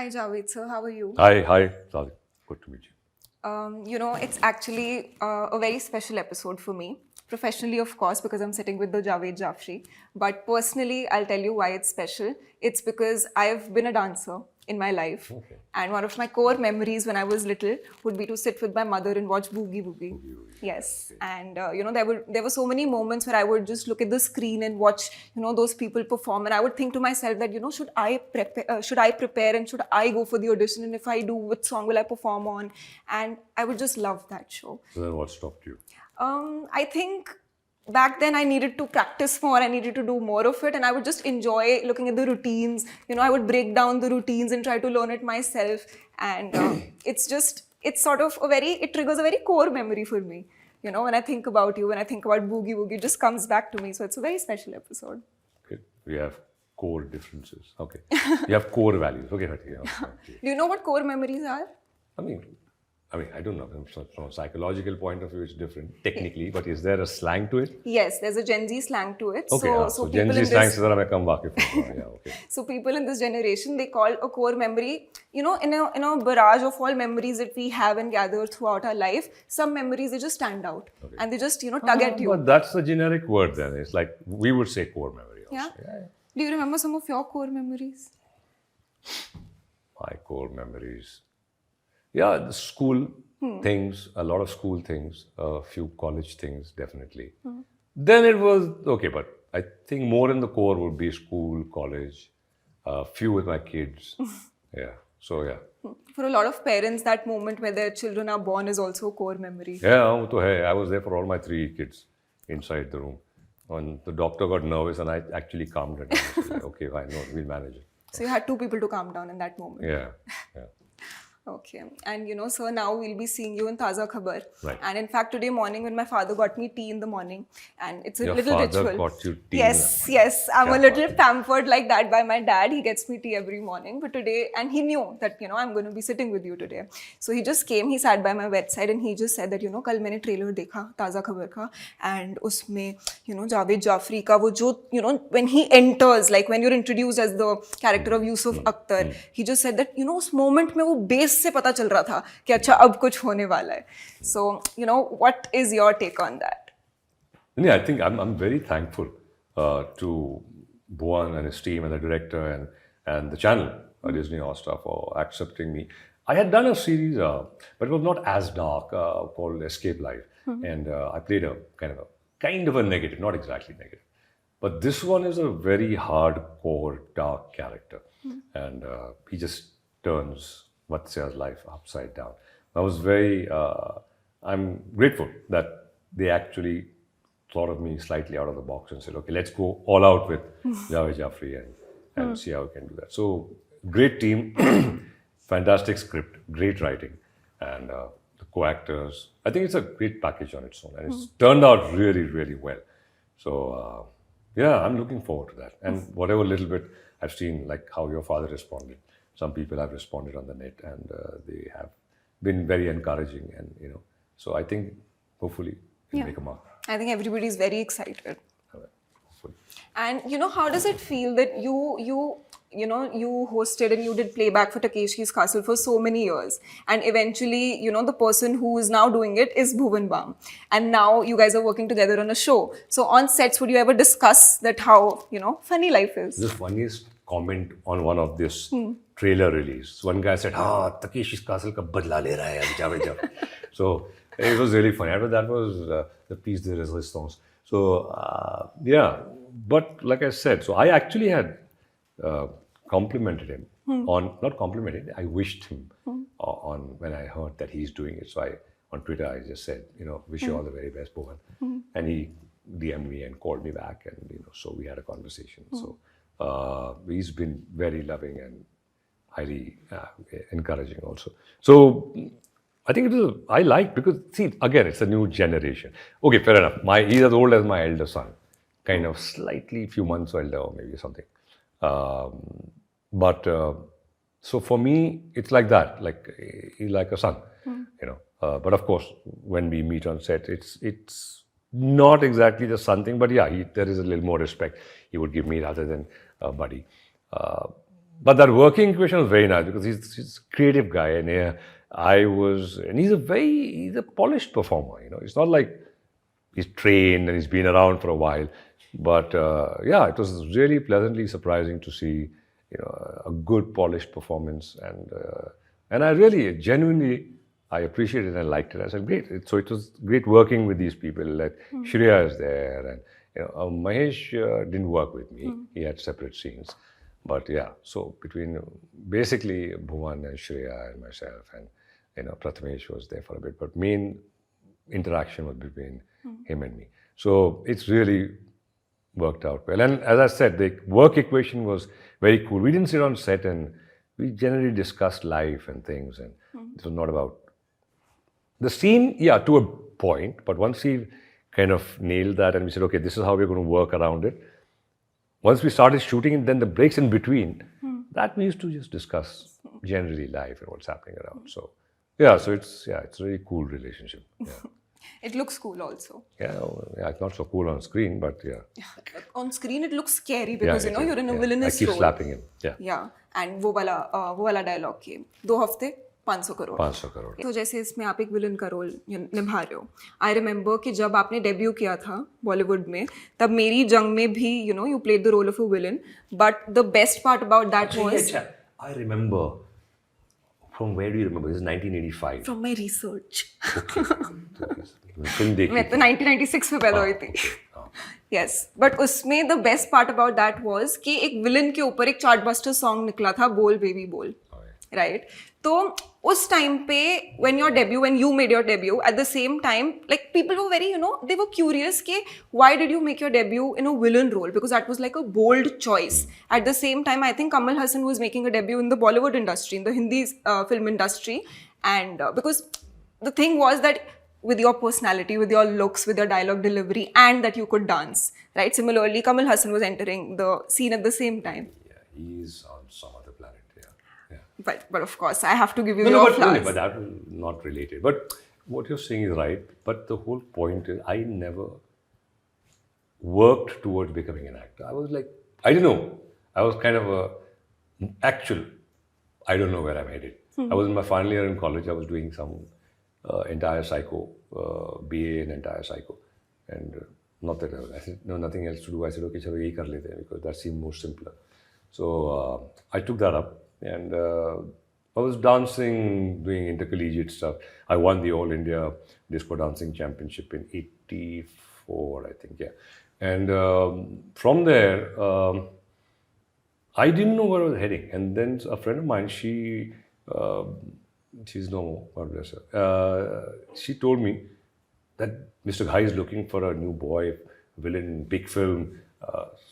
Hi Javed sir, how are you? Hi, Sadhika. Good to meet you. It's actually a very special episode for me. Professionally, of course, because I'm sitting with the Jaaved Jaaferi. But personally, I'll tell you why it's special. It's because I've been a dancer in my life. Okay. And one of my core memories when I was little would be to sit with my mother and watch Boogie Woogie. Yes. Okay. And, there were so many moments where I would just look at the screen and watch, those people perform. And I would think to myself that, should I prepare and should I go for the audition? And if I do, which song will I perform on? And I would just love that show. So then what stopped you? I think back then I needed to practice more. I needed to do more of it. And I would just enjoy looking at the routines. I would break down the routines and try to learn it myself. And it triggers a very core memory for me. When I think about you, when I think about Boogie Woogie, it just comes back to me. So it's a very special episode. Okay. We have core differences. Okay. You have core values. Okay. Do you know what core memories are? I don't know. From a psychological point of view, it's different technically, but is there a slang to it? Yes, there's a Gen Z slang to it. Okay. So Gen Z slang is that I come back. Yeah, okay. So people in this generation, they call a core memory, in a barrage of all memories that we have and gather throughout our life, some memories, they just stand out. Okay. And they just, tug at you. But that's the generic word then. It's like, we would say core memory also. Yeah. Do you remember some of your core memories? My core memories. Yeah, the school things, a lot of school things, a few college things, definitely. Then it was, okay, but I think more in the core would be school, college, a few with my kids. Yeah, so yeah. For a lot of parents, that moment where their children are born is also a core memory. Yeah, I was there for all my 3 kids inside the room. When the doctor got nervous and I actually calmed it down. I said, okay, fine, no, we'll manage it. So you had 2 people to calm down in that moment. Yeah. Okay. And sir, now we'll be seeing you in Taaza Khabar. Right. And in fact, today morning when my father got me tea in the morning, and it's a Your little father ritual. got you tea? Yes. I'm a little pampered like that by my dad. He gets me tea every morning. But today, and he knew that, I'm going to be sitting with you today. So he just came, he sat by my bedside and he just said that, kal maine trailer dekha, Taaza Khabar ka. And usme, Jaaved Jaaferi ka, wo jo, when he enters, like when you're introduced as the character of Yusuf Akhtar, he just said that, उस moment में वो base से पता चल रहा था कि अच्छा अब कुछ होने वाला है. So, what is your take on that? Yeah, I think I'm very thankful to Bhuvan and his team and the director and the channel, Disney Hotstar, for accepting me. I had done a series, but it was not as dark, called Escape Life. And I played a kind of a negative, not exactly negative. But this one is a very hardcore, dark character. And he just turns Matsya's life upside down. I was I'm grateful that they actually thought of me slightly out of the box and said, okay, let's go all out with Jaaved Jaaferi and see how we can do that. So, great team, fantastic script, great writing, and the co-actors. I think it's a great package on its own, and it's turned out really, really well. So, I'm looking forward to that. And whatever little bit I've seen, like how your father responded. Some people have responded on the net and they have been very encouraging and, so I think hopefully it'll make a mark. I think everybody's very excited. Hopefully. And, how does it feel that you hosted and you did playback for Takeshi's Castle for so many years. And eventually, the person who is now doing it is Bhuvan Bam. And now you guys are working together on a show. So on sets, would you ever discuss that how, funny life is? The funniest comment on one of this trailer release. One guy said, Takeshi's Castle ka badla le raha hai Jaaved Jaaferi. So it was really funny. After that was the piece de resistance. So but like I said, so I actually had complimented him not complimented, I wished him on when I heard that he's doing it. So on Twitter, I just said, wish you all the very best, Bhuvan. And he DM'd me and called me back and, so we had a conversation. So he's been very loving and highly encouraging also. So I think I like because, see, again, it's a new generation. Okay, fair enough. He's as old as my elder son, kind of slightly few months older or maybe something. But so for me, it's like that, like he's like a son, But of course, when we meet on set, it's not exactly the son thing, but yeah, there is a little more respect he would give me rather than a buddy. But that working equation was very nice because he's a creative guy, and he's a polished performer. It's not like he's trained and he's been around for a while. But it was really pleasantly surprising to see, a good polished performance, and I really genuinely I appreciated it and I liked it. I said, great. So it was great working with these people. Like Shreya is there, and Mahesh didn't work with me. He had separate scenes. But so between basically Bhuvan and Shreya and myself, and Prathamesh was there for a bit, but main interaction was between him and me. So it's really worked out well. And as I said, the work equation was very cool. We didn't sit on set and we generally discussed life and things, and it was not about the scene, to a point, but once we kind of nailed that and we said, okay, this is how we're going to work around it. Once we started shooting it, then the breaks in between, that we used to just discuss generally life and what's happening around. So, so it's a really cool relationship. Yeah. It looks cool also. Yeah, it's not so cool on screen, but On screen, it looks scary because, you're in a villainous role. I keep role. slapping him. Yeah. And वो वाला dialogue came. 2 हफ्ते 500 करोड़. 500 करोड़. तो जैसे इसमें आप एक villain का role निभा रहे हो. I remember कि जब आपने डेब्यू किया था बॉलीवुड में, तब मेरी जंग में भी, you played the role of a villain. But the best part about that was... I remember. From where do you remember? This is 1985. From my research. Film देखी. मैं तो 1996 में पैदा हुई थी. Yes, but उसमें the best part about that was कि एक विलन के ऊपर एक चार्टबस्टर सॉन्ग निकला था, बोल बेबी बोल. Right? तो उस टाइम पे when you made your debut, at the same time, like people were very, they were curious कि why did you make your debut in a villain role? Because that was like a bold choice. At the same time, I think Kamal Hassan was making a debut in the Bollywood industry, in the Hindi film industry. And because the thing was that with your personality, with your looks, with your dialogue delivery, and that you could dance, right? Similarly, Kamal Hassan was entering the scene at the same time. Yeah, he's on some other planet. But of course, I have to give you your flowers. But that was not related. But what you're saying is right. But the whole point is, I never worked towards becoming an actor. I was like, I don't know. I was kind of I don't know where I'm headed. I was in my final year in college. I was doing some entire psycho, BA in entire psycho. And not that I said, no, nothing else to do. I said, okay, chalo yehi kar lete hain, because that seemed more simpler. So I took that up. And I was dancing, doing intercollegiate stuff. I won the All India Disco Dancing Championship in '84, I think, And from there, I didn't know where I was heading. And then a friend of mine, she's no more, God bless her. She told me that Mr. Ghai is looking for a new boy, villain, big film.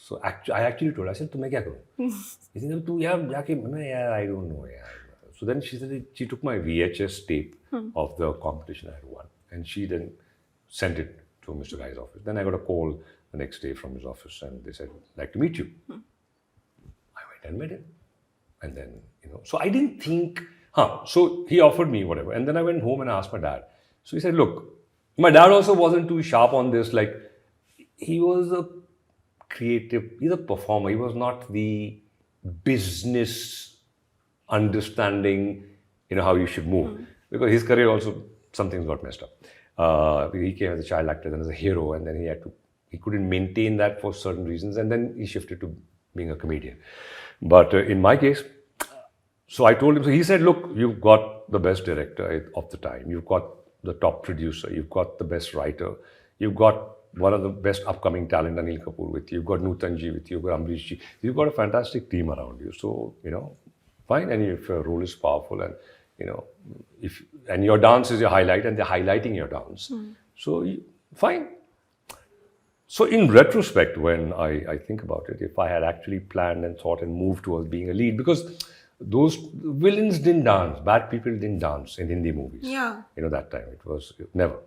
So I actually told her, I said, "Tumhe kya karu?" He said, "Tu yaar jaake," I don't know. So then she said, she took my VHS tape of the competition I had won, and she then sent it to Mr. Ghai's office. Then I got a call the next day from his office, and they said, "Like to meet you." I went and met him, and then so I didn't think, So he offered me whatever, and then I went home and asked my dad. So he said, "Look, my dad also wasn't too sharp on this. Like, he was a creative, he's a performer. He was not the business understanding, how you should move. Because his career also, some things got messed up. He came as a child actor, then as a hero, and then he couldn't maintain that for certain reasons, and then he shifted to being a comedian. But in my case, so I told him, so he said, "Look, you've got the best director of the time. You've got the top producer. You've got the best writer. You've got one of the best upcoming talent, Anil Kapoor, with you. You've got Nutanji with you. You've got Amrishji. You've got a fantastic team around you. So, fine. And if your role is powerful and, and your dance is your highlight and they're highlighting your dance. So, fine." So in retrospect, when I think about it, if I had actually planned and thought and moved towards being a lead, because those villains didn't dance, bad people didn't dance in Hindi movies. Yeah. That time it was never.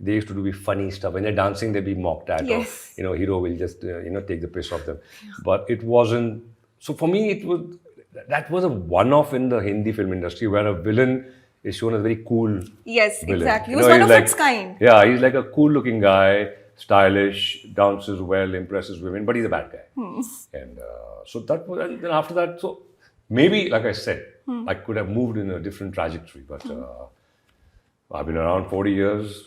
They used to do funny stuff. When they're dancing, they'd be mocked at. Yes. Or, hero will just, take the piss off them. Yeah. But it wasn't. So for me, that was a one-off in the Hindi film industry where a villain is shown as a very cool. Yes, villain. Exactly. He was one of its kind. Yeah, he's like a cool-looking guy, stylish, dances well, impresses women, but he's a bad guy. And so that was, and then after that, so maybe, like I said, I could have moved in a different trajectory, but I've been around 40 years.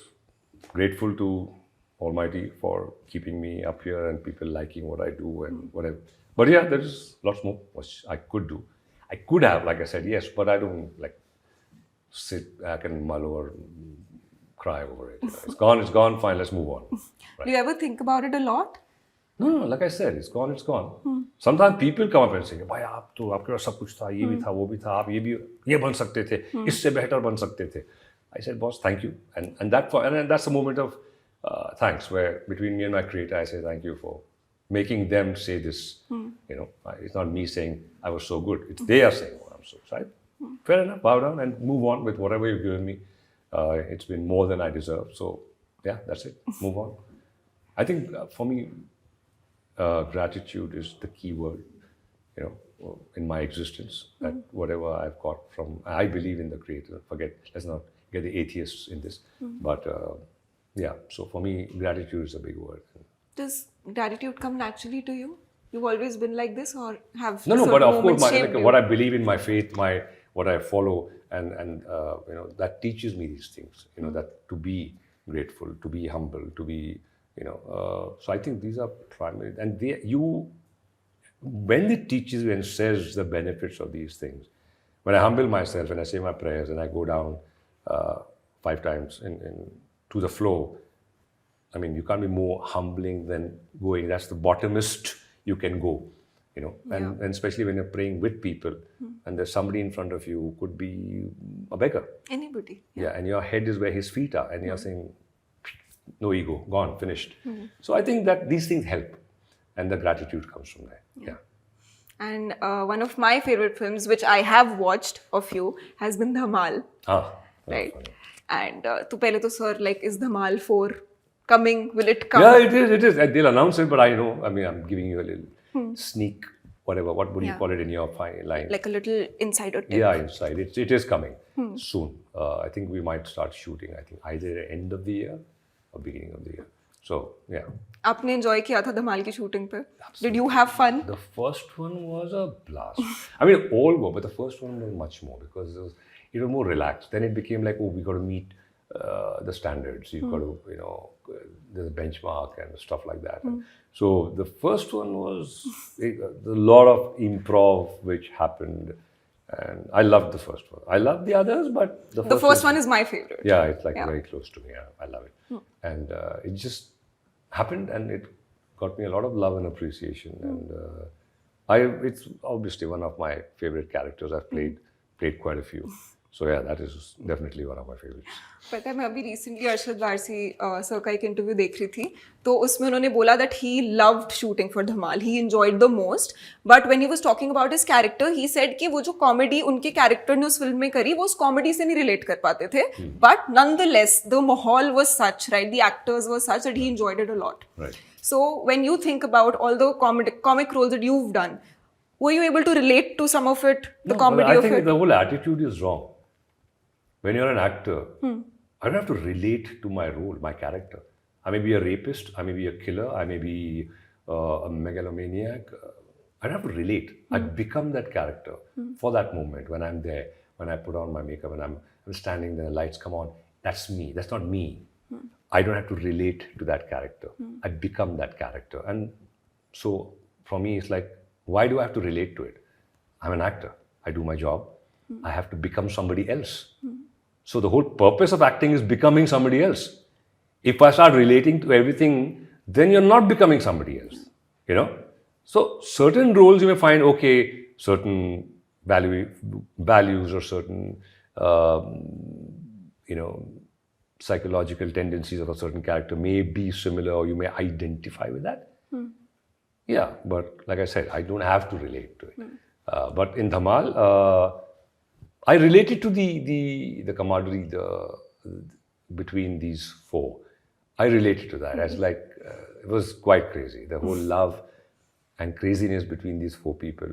Grateful to Almighty for keeping me up here and people liking what I do and whatever. But yeah, there's lots more which I could do. I could have, like I said, yes, but I don't like sit back and mull or cry over it. It's gone, fine, let's move on. Right. Do you ever think about it a lot? No, like I said, it's gone, it's gone. Sometimes people come up and say, भाई आप तो आपके पास सब कुछ था, ये भी था, वो भी था, आप ये बन सकते थे, इससे बेहतर बन सकते थे. I said, boss, thank you. And that's a moment of thanks where between me and my creator, I say thank you for making them say this. You know, it's not me saying I was so good. It's they are saying, oh, I'm so excited. Fair enough, bow down and move on with whatever you've given me. It's been more than I deserve. So yeah, that's it. Move on. I think for me, gratitude is the key word, you know, in my existence. That whatever I've got from, I believe in the creator. Let's not get the atheists in this. But yeah, so for me, gratitude is a big word. Does gratitude come naturally to you? You've always been like this, or have No, certain but of course, moments shaped you? what I believe in my faith, what I follow, and you know, that teaches me these things. You know, that to be grateful, to be humble, to be, you know. So I think these are primary, and when it teaches you and says the benefits of these things, when I humble myself and I say my prayers and I go down 5 times to the floor, I mean, you can't be more humbling than going. That's the bottomest you can go, you know. And especially when you're praying with people, and there's somebody in front of you who could be a beggar. Anybody. Yeah, and your head is where his feet are, and you're saying, no ego, gone, finished. So I think that these things help, and the gratitude comes from there. Yeah. And one of my favorite films, which I have watched of you, has been Dhamaal. Right. Funny. And to pehle to sir, like, is Dhamaal 4 coming? Will it come? Yeah, it is. They'll announce it, but I know. I mean, I'm giving you a little sneak, whatever. What would you call it in your line? Like a little insider tip. Yeah, inside. It is coming soon. I think we might start shooting. I think either end of the year or beginning of the year. So yeah. आपने enjoy किया था धमाल की shooting पे? Did you have fun? The first one was a blast. I mean, all were, but the first one was much more because it was more relaxed. Then it became like, oh, we got to meet the standards. You've got to, you know, there's a benchmark and stuff like that. So the first one was a lot of improv which happened, and I loved the first one. I loved the others, but The first one is my favorite. Yeah, it's like very close to me. Yeah, I love it, and it just happened, and it got me a lot of love and appreciation. And it's obviously one of my favorite characters. I've played quite a few. So yeah, that is definitely one of my favorites. पता है मैं अभी recently Arshad Warsi sir का एक interview देख रही थी तो उसमें उन्होंने बोला that he loved shooting for Dhamaal, he enjoyed the most, but when he was talking about his character he said कि वो जो कॉमेडी उनके कैरेक्टर ने उस फिल्म में करी वो उस कॉमेडी से नहीं रिलेट कर पाते थे, but nonetheless the माहौल was such, right, the actors were such that he enjoyed it a lot. Right. So when you think about all the comic roles that you've done, were you able to relate to some of it, the comedy I of think it? the whole attitude is wrong. When you're an actor, I don't have to relate to my role, my character. I may be a rapist, I may be a killer, I may be a megalomaniac. I don't have to relate. I become that character for that moment when I'm there, when I put on my makeup and I'm standing there, the lights come on. That's me. That's not me. I don't have to relate to that character. I become that character. And so for me, it's like, why do I have to relate to it? I'm an actor. I do my job. I have to become somebody else. So the whole purpose of acting is becoming somebody else. If I start relating to everything, then you're not becoming somebody else, you know? So certain roles you may find, okay, certain values or certain, you know, psychological tendencies of a certain character may be similar or you may identify with that. Yeah, but like I said, I don't have to relate to it. But in Dhamaal, I related to the camaraderie between these 4. I related to that. As like, it was quite crazy. The whole love and craziness between these 4 people.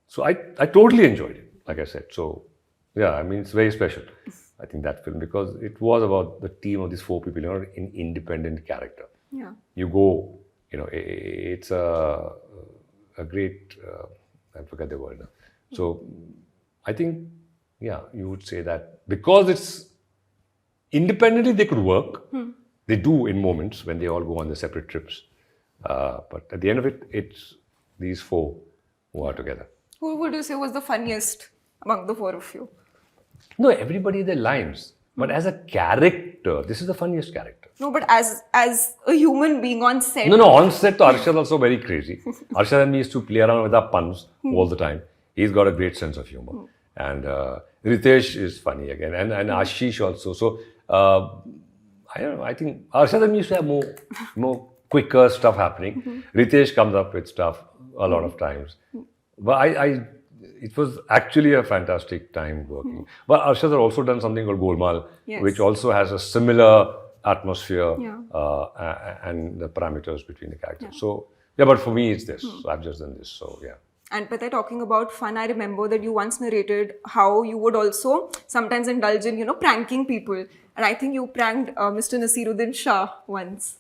So I totally enjoyed it, like I said. So yeah, I mean, it's very special, I think, that film, because it was about the team of these 4 people, you know, in independent character. Yeah. You go, you know, it's a great I forget the word now. So I think, yeah, you would say that because it's independently they could work. They do in moments when they all go on their separate trips. But at the end of it, it's these four who are together. Who would you say was the funniest among the four of you? No, everybody their lines. But as a character, this is the funniest character. No, but as a human being on set. No, on set, Arshad is also very crazy. Arshad and me used to play around with our puns all the time. He's got a great sense of humor. And Ritesh is funny again. And Ashish also. So, I don't know. I think Arshad and me used to have more quicker stuff happening. Ritesh comes up with stuff a lot of times. But it was actually a fantastic time working. But Arshad has also done something called Golmaal, which also has a similar atmosphere and the parameters between the characters. So, yeah, but for me, it's this. So I've just done this. So, yeah. And Patay, talking about fun, I remember that you once narrated how you would also sometimes indulge in, pranking people. And I think you pranked Mr. Naseeruddin Shah once.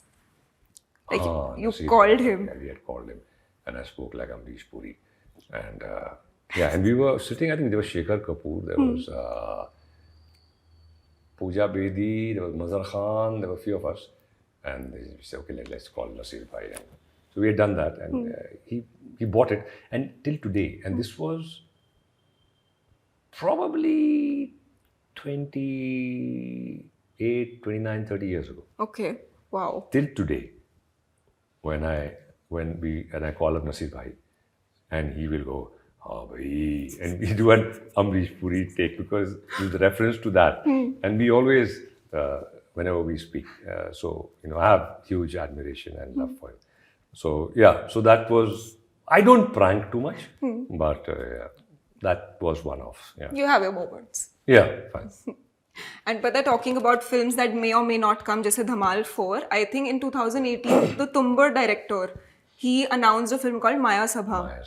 Like you called him. Yeah, we had called him. And I spoke like Amrish Puri. And and we were sitting, I think there was Shekhar Kapoor, there was Pooja Bedi, there was Mazhar Khan, there were a few of us. And we said, okay, let's call Nasir Bhai. And so we had done that and he bought it. And till today, and this was probably 28, 29, 30 years ago. Okay, wow. Till today, when I call up Nasir Bhai, and he will go, oh, bhai, and we do an Amrish Puri take because there's a reference to that. And we always, whenever we speak, I have huge admiration and love for him. So, yeah, so that was, I don't prank too much, but that was one of, You have your moments. Yeah, fine. And Patay, talking about films that may or may not come, just Dhamaal 4, I think in 2018, the Tumbar director, he announced a film called Mayasabha.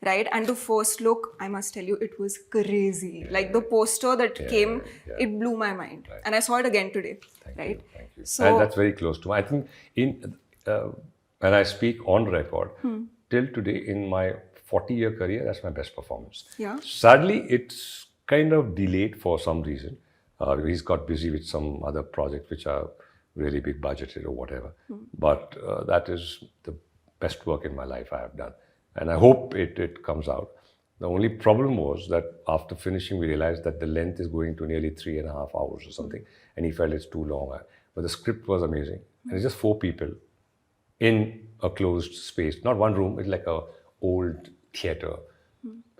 Right? And the first look, I must tell you, it was crazy. Like the poster that came, it blew my mind. Right. And I saw it again today. Thank you. So, and that's very close to me. I think when I speak on record, till today in my 40-year career, that's my best performance. Yeah. Sadly, it's kind of delayed for some reason. He's got busy with some other projects which are really big budgeted or whatever. But that is the best work in my life I have done. And I hope it comes out. The only problem was that after finishing, we realized that the length is going to nearly 3.5 hours or something. And he felt it's too long. But the script was amazing. And it's just 4 people in a closed space. Not one room, it's like a old theater.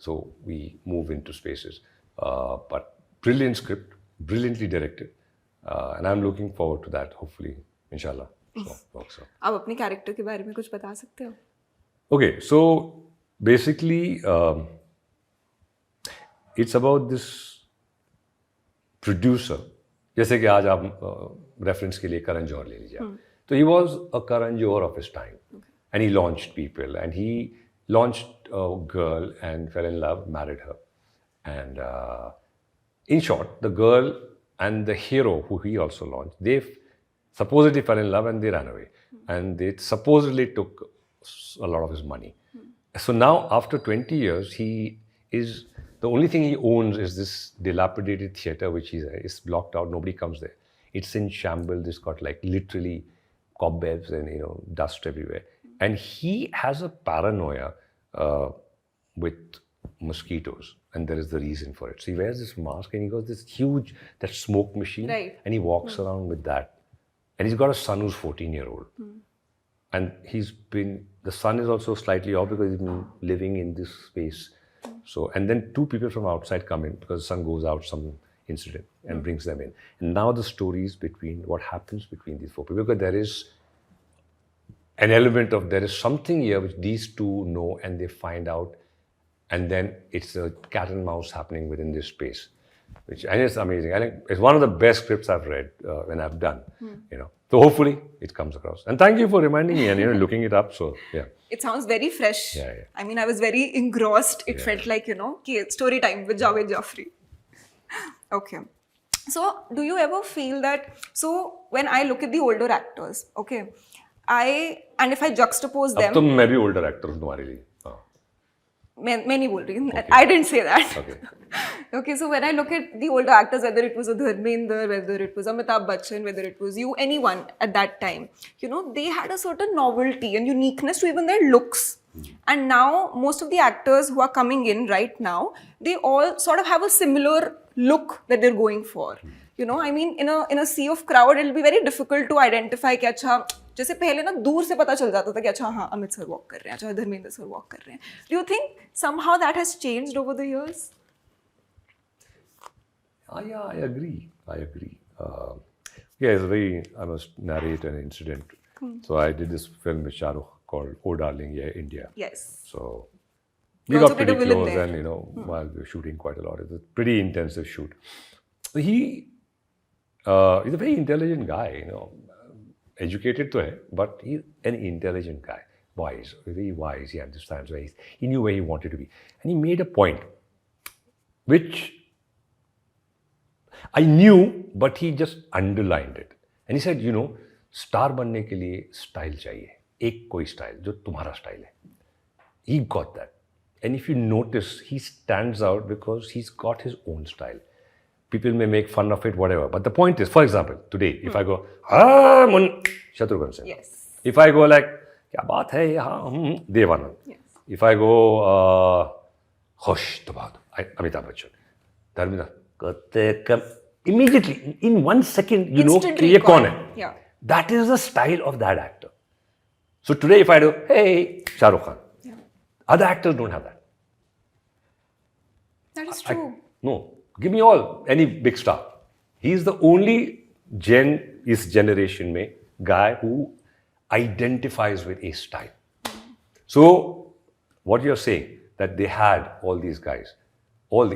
So we move into spaces. But brilliant script, brilliantly directed. And I'm looking forward to that, hopefully, inshallah. So, आप अपने character के बारे में कुछ बता सकते हो? Okay, so basically, it's about this producer. जैसे कि आज आप reference के लिए Karan Johar ले लीजिए. So he was a Karan Johar of his time, and he launched people, and he launched a girl and fell in love, married her, and in short, the girl and the hero who he also launched, they supposedly fell in love and they ran away. And they supposedly took a lot of his money. So now, after 20 years, the only thing he owns is this dilapidated theater, which is blocked out. Nobody comes there. It's in shambles. It's got like literally cobwebs and, dust everywhere. And he has a paranoia with mosquitoes. And there is the reason for it. So he wears this mask and he goes this huge, that smoke machine. Right. And he walks around with that. And he's got a son who's 14-year-old. And the son is also slightly off because he's been living in this space. So, and then 2 people from outside come in because the son goes out some incident and brings them in. And now the story is what happens between these 4 people. Because there is an element of, there is something here which these 2 know and they find out. And then it's a cat and mouse happening within this space. And it's amazing. I think it's one of the best scripts I've read when I've done, So hopefully it comes across. And thank you for reminding me and, looking it up. So, yeah. It sounds very fresh. Yeah. I mean, I was very engrossed. It felt like, story time with Jaaved Jaaferi. Okay. So, do you ever feel that, when I look at the older actors, and if I juxtapose them. अब तो मैं भी older actor हूँ तुम्हारे लिए. मैं नहीं बोल रही हूँ. I didn't say that. Okay. Okay, so when I look at the older actors, whether it was a Dharmendra, whether it was Amitabh Bachchan, whether it was you, anyone at that time, you know, they had a certain novelty and uniqueness to even their looks. And now most of the actors who are coming in right now, they all sort of have a similar look that they're going for. You know, I mean, in a sea of crowd, it'll be very difficult to identify कि अच्छा जैसे पहले ना दूर से पता चल जाता था कि अच्छा हाँ अमित सर वॉक कर रहे हैं, अच्छा धर्मेंद्र सर वॉक कर रहे हैं. Do you think somehow that has changed over the years? Yeah, I agree. Yeah, I must narrate an incident. So I did this film with Shah Rukh called Oh Darling, Yeah, India. Yes. So You we also got played a pretty villain close there. and, you know, while we were shooting quite a lot, it was a pretty intensive shoot. He's a very intelligent guy, you know. Educated to hai, but he's an intelligent guy. Wise, very wise. He understands where he knew where he wanted to be. And he made a point, which I knew, but he just underlined it. And he said, you know, star बनने के लिए style चाहिए. एक कोई style, जो तुम्हारा style है. He got that. And if you notice, he stands out because he's got his own style. People may make fun of it, whatever. But the point is, for example, today, if I go, Shatrughan Sinha. Yes. If I go like, क्या बात है यहाँ, Devanand. Yes. If I go, Hosh, तो बात, Amitabh Bachchan. Dharmendra, immediately, in 1 second, you Instant know, ये recall. कौन है? Yeah. That is the style of that actor. So today, if I do, hey, Shah Rukh Khan, Yeah. other actors don't have that. That is true. No, give me any big star. He's the only is generation mein guy who identifies with a style. So, what you're saying, that they had all these guys,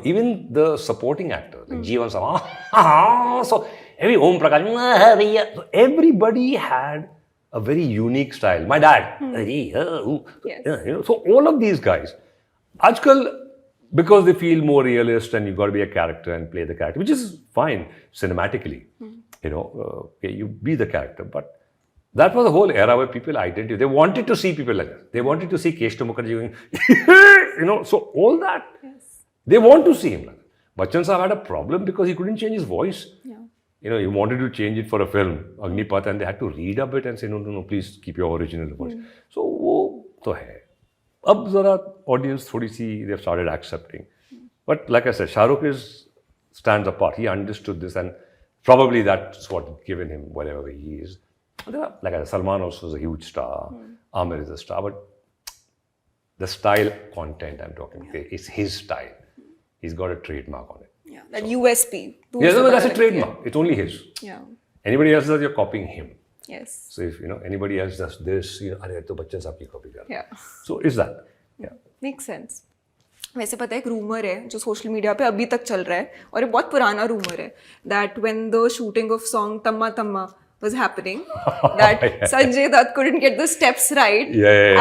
even the supporting actors, like Jeevan Sama, so every Om Prakash, so everybody had a very unique style. My dad, Yes. you know, so all of these guys, Ajkal, because they feel more realist and you've got to be a character and play the character, which is fine cinematically, you know, you be the character. But that was the whole era where people identified. They wanted to see people like that. They wanted to see Keshto Mukherjee going, you know, so all that, they want to see him like that. Bachchan Saab had a problem because he couldn't change his voice. Yeah. You know, he wanted to change it for a film, Agnipath, and they had to read a bit and say, no, please keep your original voice. So, वो तो है. अब ज़रा audience थोड़ी सी, they've started accepting. But like I said, Shah Rukh stands apart. He understood this, and probably that's what given him whatever he is. Like I said, Salman also is a huge star. Amar is a star, but the style content I'm talking is his style. He's got a trademark on it. Yeah. That USP. Yeah, no, that's a trademark. It's only his. Yeah. Anybody else does, you're copying him. Yes. So if, you know, anybody else does this, you know, अरे तो बच्चन साहब की copy कर रहा है. Yeah. So is that? Yeah. Makes sense. वैसे पता है एक रूमर है जो सोशल मीडिया पे अभी तक चल रहा है और ये बहुत पुराना रूमर है that when the shooting of song Tamma Tamma was happening that Sanjay Dutt couldn't get the steps right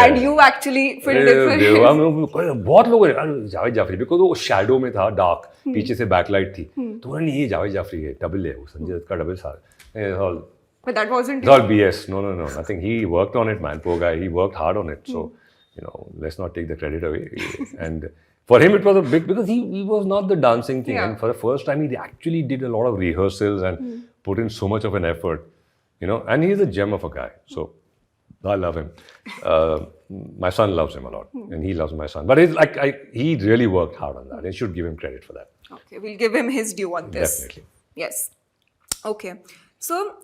and you actually filled it for him. बहुत लोग जावेद जाफरी बिकॉज वो शैडो में था डार्क पीछे से बैकलाइट थी तो उन्होंने ये जावेद जाफरी है डबल है वो संजय दत्त का डबल सार But that wasn't it's all BS. No. Nothing. He worked on it, man. Poor guy. He worked hard on it. So, you know, let's not take the credit away. And for him, it was a big, because he was not the dancing thing. Yeah. And for the first time, he actually did a lot of rehearsals and put in so much of an effort, you know, and he's a gem of a guy. So, I love him. My son loves him a lot and he loves my son. But it's like, he really worked hard on that. I should give him credit for that. Okay, we'll give him his due on this. Definitely. Yes. Okay. So,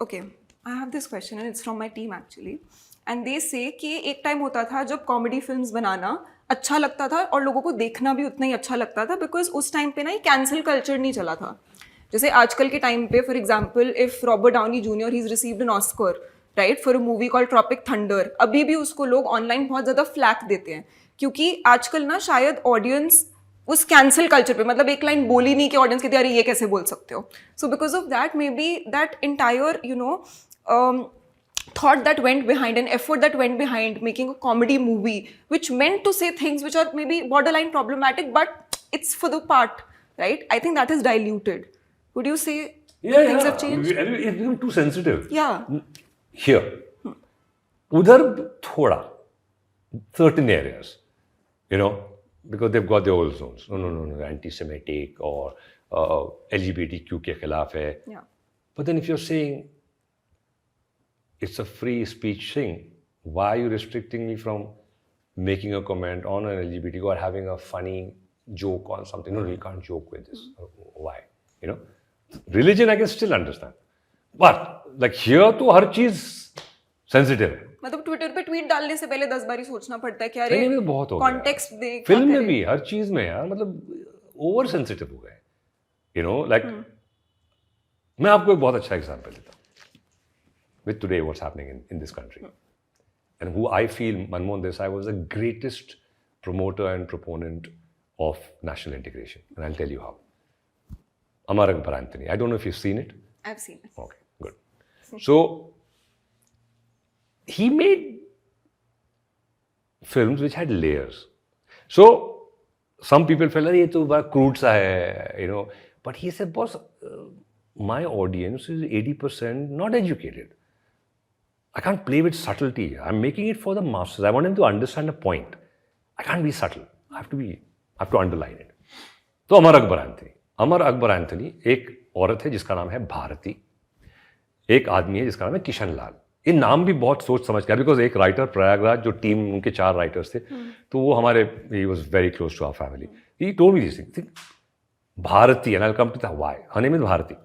okay, I have this question and it's from my team actually. And they say कि एक time होता था जब comedy films बनाना अच्छा लगता था और लोगों को देखना भी उतना ही अच्छा लगता था बिकॉज उस टाइम पे ना ये कैंसिल कल्चर नहीं चला था. जैसे आजकल के टाइम पे for example if Robert Downey junior he is received an Oscar right for a movie called Tropic Thunder, अभी भी उसको लोग ऑनलाइन बहुत ज़्यादा फ्लैक देते हैं क्योंकि आजकल ना शायद ऑडियंस उस कैंसिल कल्चर पे मतलब एक लाइन बोली नहीं कि ऑडियंस कहती है अरे ये कैसे बोल सकते हो. So because of that may be that entire you know thought that went behind, an effort that went behind making a comedy movie which meant to say things which are maybe borderline problematic but it's for the part, right? I think that is diluted. Would you say things have changed? It's become too sensitive. Yeah. Here. Udhar thoda, certain areas. you know, because they've got their own zones. No, anti-Semitic or LGBTQ के खिलाफ है. Yeah. But then if you're saying it's a free speech thing, why are you restricting me from making a comment on an LGBT or having a funny joke on something? No, you can't joke with this. Why? You know, religion I can still understand, but like here तो हर चीज sensitive है. मतलब Twitter पे tweet डालने से पहले 10 बारी सोचना पड़ता है कि अरे नहीं, बहुत हो गया. कॉन्टेक्स्ट देख. फिल्म में भी हर चीज में यार, मतलब ओवर सेंसिटिव हो गए. यू नो, लाइक मैं आपको एक बहुत अच्छा एग्जांपल देता हूँ. With today what's happening in this country, and who I feel, Manmohan Desai was the greatest promoter and proponent of national integration, and I'll tell you how. Amar Akbar Anthony. I don't know if you've seen it. I've seen it. Okay, good. So he made films which had layers. So some people felt like ये तो बड़ा crude सा है, you know. But he said, boss, my audience is 80% not educated. I can't play with subtlety. I'm making it for the masses. I want them to understand a point. I can't be subtle. I have to underline it. तो Amar Akbar Anthony एक औरत है जिसका नाम है भारती, एक आदमी है जिसका नाम है किशन लाल. ये नाम भी बहुत सोच समझ के, बिकॉज एक राइटर प्रयागराज, जो टीम उनके 4 राइटर्स थे, तो वो हमारे, he was very close to our family. He told me this thing, Bharati, and I will come to the why. Her name is Bharati.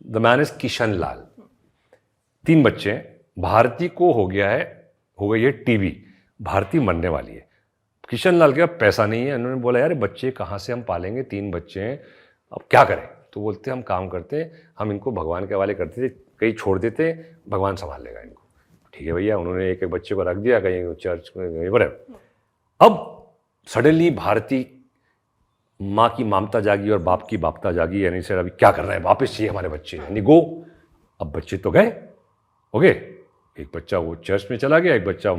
The man is Kishan Lal. 3 बच्चे हैं. भारती को हो गई है टीबी. भारती मरने वाली है. किशन लाल के पास पैसा नहीं है. उन्होंने बोला यार बच्चे कहाँ से हम पालेंगे, 3 बच्चे हैं, अब क्या करें. तो बोलते हम काम करते, हम इनको भगवान के हवाले करते थे, कहीं छोड़ देते, भगवान संभाल लेगा इनको. ठीक है भैया. उन्होंने एक बच्चे को रख दिया कहीं चर्च में, बराबर. अब सडनली भारती माँ की ममता जागी और बाप की बापता जागी, यानी सर अभी क्या कर रहे हैं, वापस चाहिए हमारे बच्चे, यानी गो. अब बच्चे तो गए, ओके. एक बच्चा वो चर्च में चला गया, एक बच्चा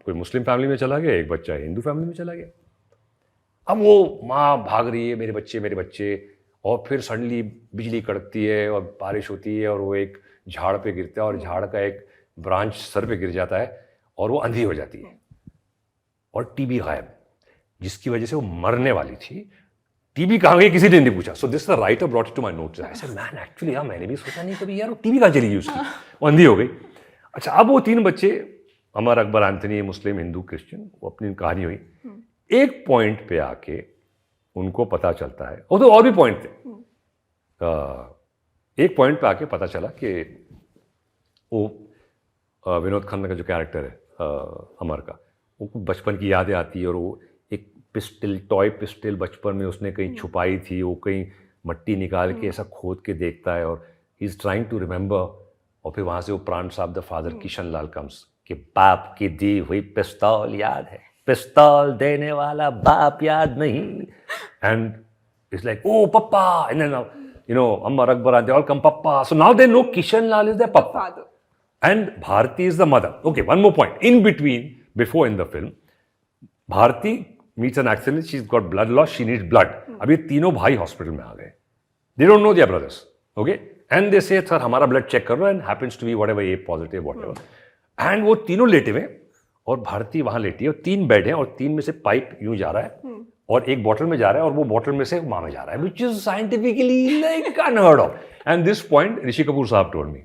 कोई मुस्लिम फैमिली में चला गया, एक बच्चा हिंदू फैमिली में चला गया. अब वो माँ भाग रही है, मेरे बच्चे, और फिर सडनली बिजली कड़कती है और बारिश होती है और वो एक झाड़ पे गिरता है और झाड़ का एक ब्रांच सर पे गिर जाता है और वो अंधी हो जाती है और टीबी गायब, जिसकी वजह से वो मरने वाली थी. टीबी कहाँ गई किसी ने नहीं पूछा. So this the writer brought it to my notes. I said man actually यार मैंने भी सोचा नहीं कभी यार वो टीबी कहाँ चली गई उसकी, वो अंधी हो गई. अच्छा, अब वो 3 बच्चे, अमर अकबर एंथनी, मुस्लिम हिंदू क्रिश्चियन, वो अपनी कहानी हुई. एक पॉइंट पे आके उनको पता चलता है, और तो और भी पॉइंट थे. एक पॉइंट पे आके पता चला कि वो विनोद खन्ना का जो कैरेक्टर है अमर का, वो बचपन की यादें आती है और वो एक पिस्टल, टॉय पिस्टल बचपन में उसने कहीं छुपाई थी, वो कहीं मट्टी निकाल के ऐसा खोद के देखता है और he is trying to remember. और फिर वहाँ से वो Pran sahab the father Kishan Lal comes कि बाप की दी हुई पिस्तौल याद है, पिस्तौल देने वाला बाप याद नहीं. And it's like oh papa, and then you know, Amar Akbar, they all come Papa. So now they know Kishan Lal is their Papa. Father. And Bharti is the mother. Okay, one more point. In between, before in the film, Bharti meets an accident. She's got blood loss. She needs blood. अब ये तीनों भाई hospital में आ गए. They don't know their brothers. Okay? And they say, sir, हमारा blood check करो, and happens to be whatever, A positive, whatever. And वो तीनों लेटे हुए और भारती वहाँ लेटी है और 3 बेड हैं और 3 में से पाइप यूं जा रहा है और एक बॉटल में जा रहा है और वो बॉटल में से माँ में जा रहा है, which is scientifically like unheard of. And this point Rishi Kapoor साहब told me.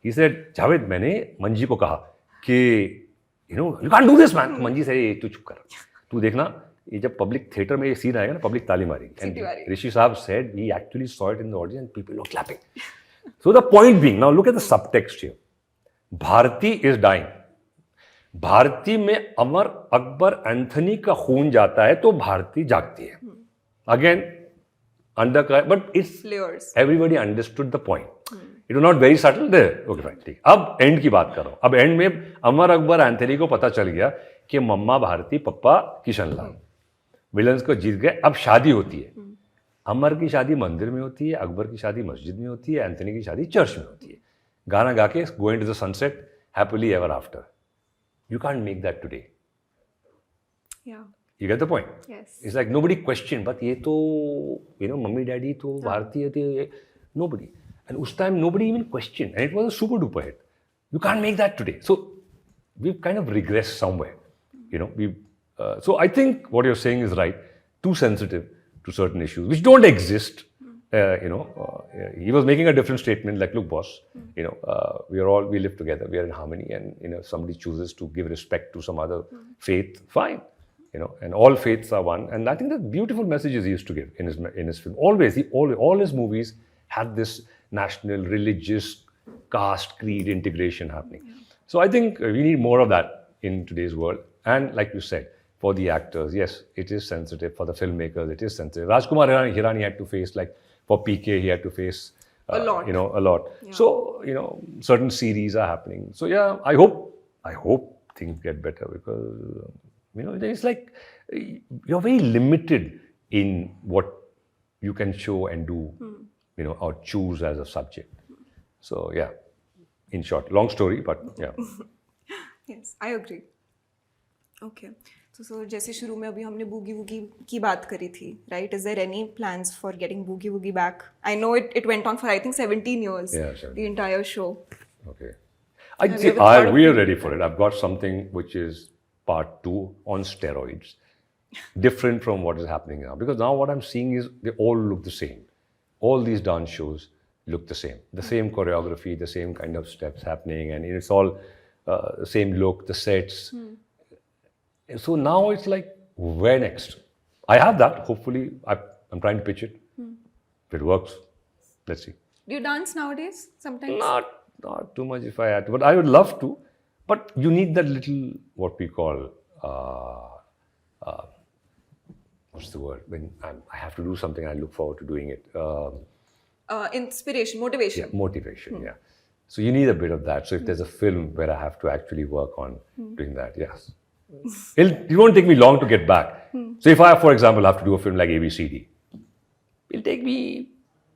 He said, Javed, मैंने मंजी को कहा कि you can't do this man. मंजी से तू चुप कर, तू देखना ये जब पब्लिक थिएटर में ये सीन आएगा ना, पब्लिक ताली मारेगी. And ऋषि साहब said he actually saw it in the audience and people were clapping. So the point being, now look at the subtext here. Bharti is dying. Bharti में अमर अकबर एंथनी का खून जाता है तो भारती जागती है. Again under, but it's everybody understood the point. It was not very subtle there. Okay fine, ठीक. अब एंड की बात कर रहा हूं. अब एंड में अमर अकबर एंथनी को पता चल गया कि मम्मा भारती, पप्पा किशन लाल, विलन्स को जीत गए. अब शादी होती है. अमर की शादी मंदिर में होती है, अकबर की शादी मस्जिद में होती है, एंथनी की शादी चर्च में होती है. गाना गा के going to the sunset, happily ever after. You can't make that today. Yeah. You get the point? Yes. It's like nobody questioned, but ये तो मम्मी डैडी तो भारतीय थे, nobody. And उस time nobody even questioned, and it was a super duper hit. You can't make that today. So we've kind of regressed somewhere. So I think what you're saying is right. Too sensitive to certain issues which don't exist. He was making a different statement like, look, boss, we live together, we are in harmony, and if somebody chooses to give respect to some other faith, fine. And all faiths are one. And I think the beautiful messages he used to give in his film. Always, all his movies had this national, religious, caste, creed integration happening. So I think we need more of that in today's world. And like you said, for the actors, yes, it is sensitive. For the filmmakers, it is sensitive. Rajkumar Hirani had to face, like, for PK, he had to face a lot. A lot. Yeah. So, certain series are happening. So yeah, I hope things get better, because, it's like you're very limited in what you can show and do, or choose as a subject. So yeah, in short, long story, but yeah. Yes, I agree. Okay. So जैसे शुरू में अभी हमने boogie woogie की बात करी थी, right? Is there any plans for getting Boogie Woogie back? I know it went on for, I think, 17 years. Yeah, 17. The entire show. Okay. We are ready for it. I've got something which is part 2 on steroids, different from what is happening now. Because now what I'm seeing is they all look the same. All these dance shows look the same. The same choreography, the same kind of steps happening, and it's all the same look, the sets. So now it's like, where next? I have that. Hopefully, I'm trying to pitch it. If it works, let's see. Do you dance nowadays? Sometimes? Not too much if I had to, but I would love to. But you need that little, what we call, what's the word? When I have to do something, I look forward to doing it. Inspiration, motivation. Yeah, motivation, yeah. So you need a bit of that. So if there's a film where I have to actually work on doing that, yes. It won't take me long to get back. So if I, for example, have to do a film like ABCD, it'll take me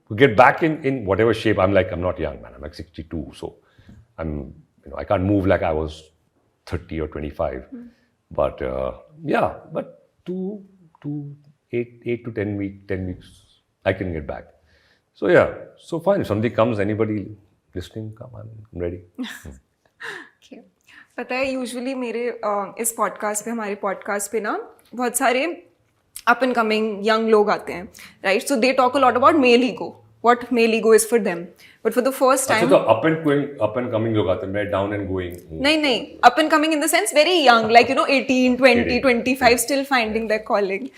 to get back in whatever shape. I'm not young, man. I'm like 62. So I can't move like I was 30 or 25. But but 8 to 10 weeks, I can get back. So yeah, so fine. If somebody comes, anybody listening, come, I'm ready. Okay. पता है usually मेरे इस podcast पे, हमारे podcast पे ना बहुत सारे अप एंड कमिंग यंग लोग आते हैं, right? So they talk a lot about male ego, what male ego is for them, but for the first time तो अप एंड कमिंग लोग आते हैं, मैं डाउन एंड गोइंग नहीं up and coming in the sense very young, like 18 20 25 still finding there calling.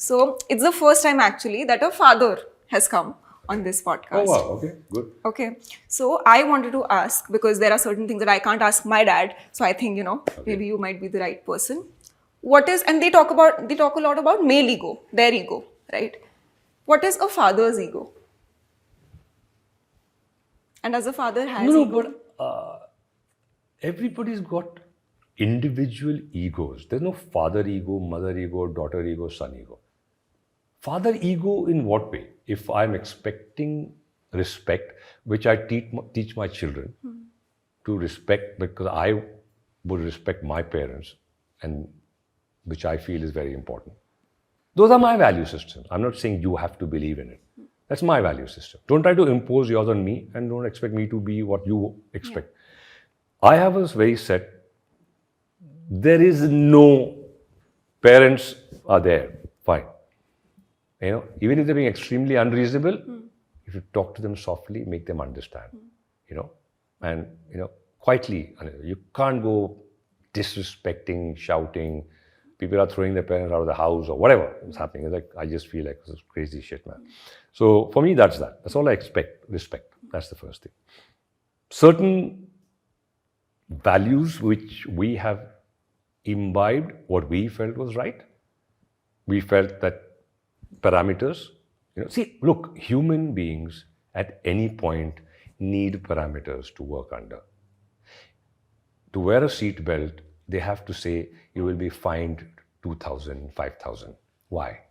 So it's the first time actually that a father has come on this podcast. Oh wow, okay, good. Okay, so I wanted to ask, because there are certain things that I can't ask my dad, so I think maybe you might be the right person. What is, and they talk a lot about male ego, their ego, right? What is a father's ego? And as a father has ego. But everybody's got individual egos. There's no father ego, mother ego, daughter ego, son ego. Father ego in what way? If I'm expecting respect, which I teach my children to respect, because I would respect my parents, and which I feel is very important. Those are my value systems. I'm not saying you have to believe in it. That's my value system. Don't try to impose yours on me, and don't expect me to be what you expect. Yeah. I have a very set. There is no parents are there. Fine. Even if they're being extremely unreasonable, if you talk to them softly, make them understand, and, quietly. You can't go disrespecting, shouting. People are throwing their parents out of the house or whatever is happening. It's like, I just feel like this is crazy shit, man. So for me, that's that. That's all I expect, respect. That's the first thing. Certain values which we have imbibed, what we felt was right. We felt that parameters, see, look, human beings at any point need parameters to work under. To wear a seat belt, they have to say you will be fined 2,000, 5,000. Why?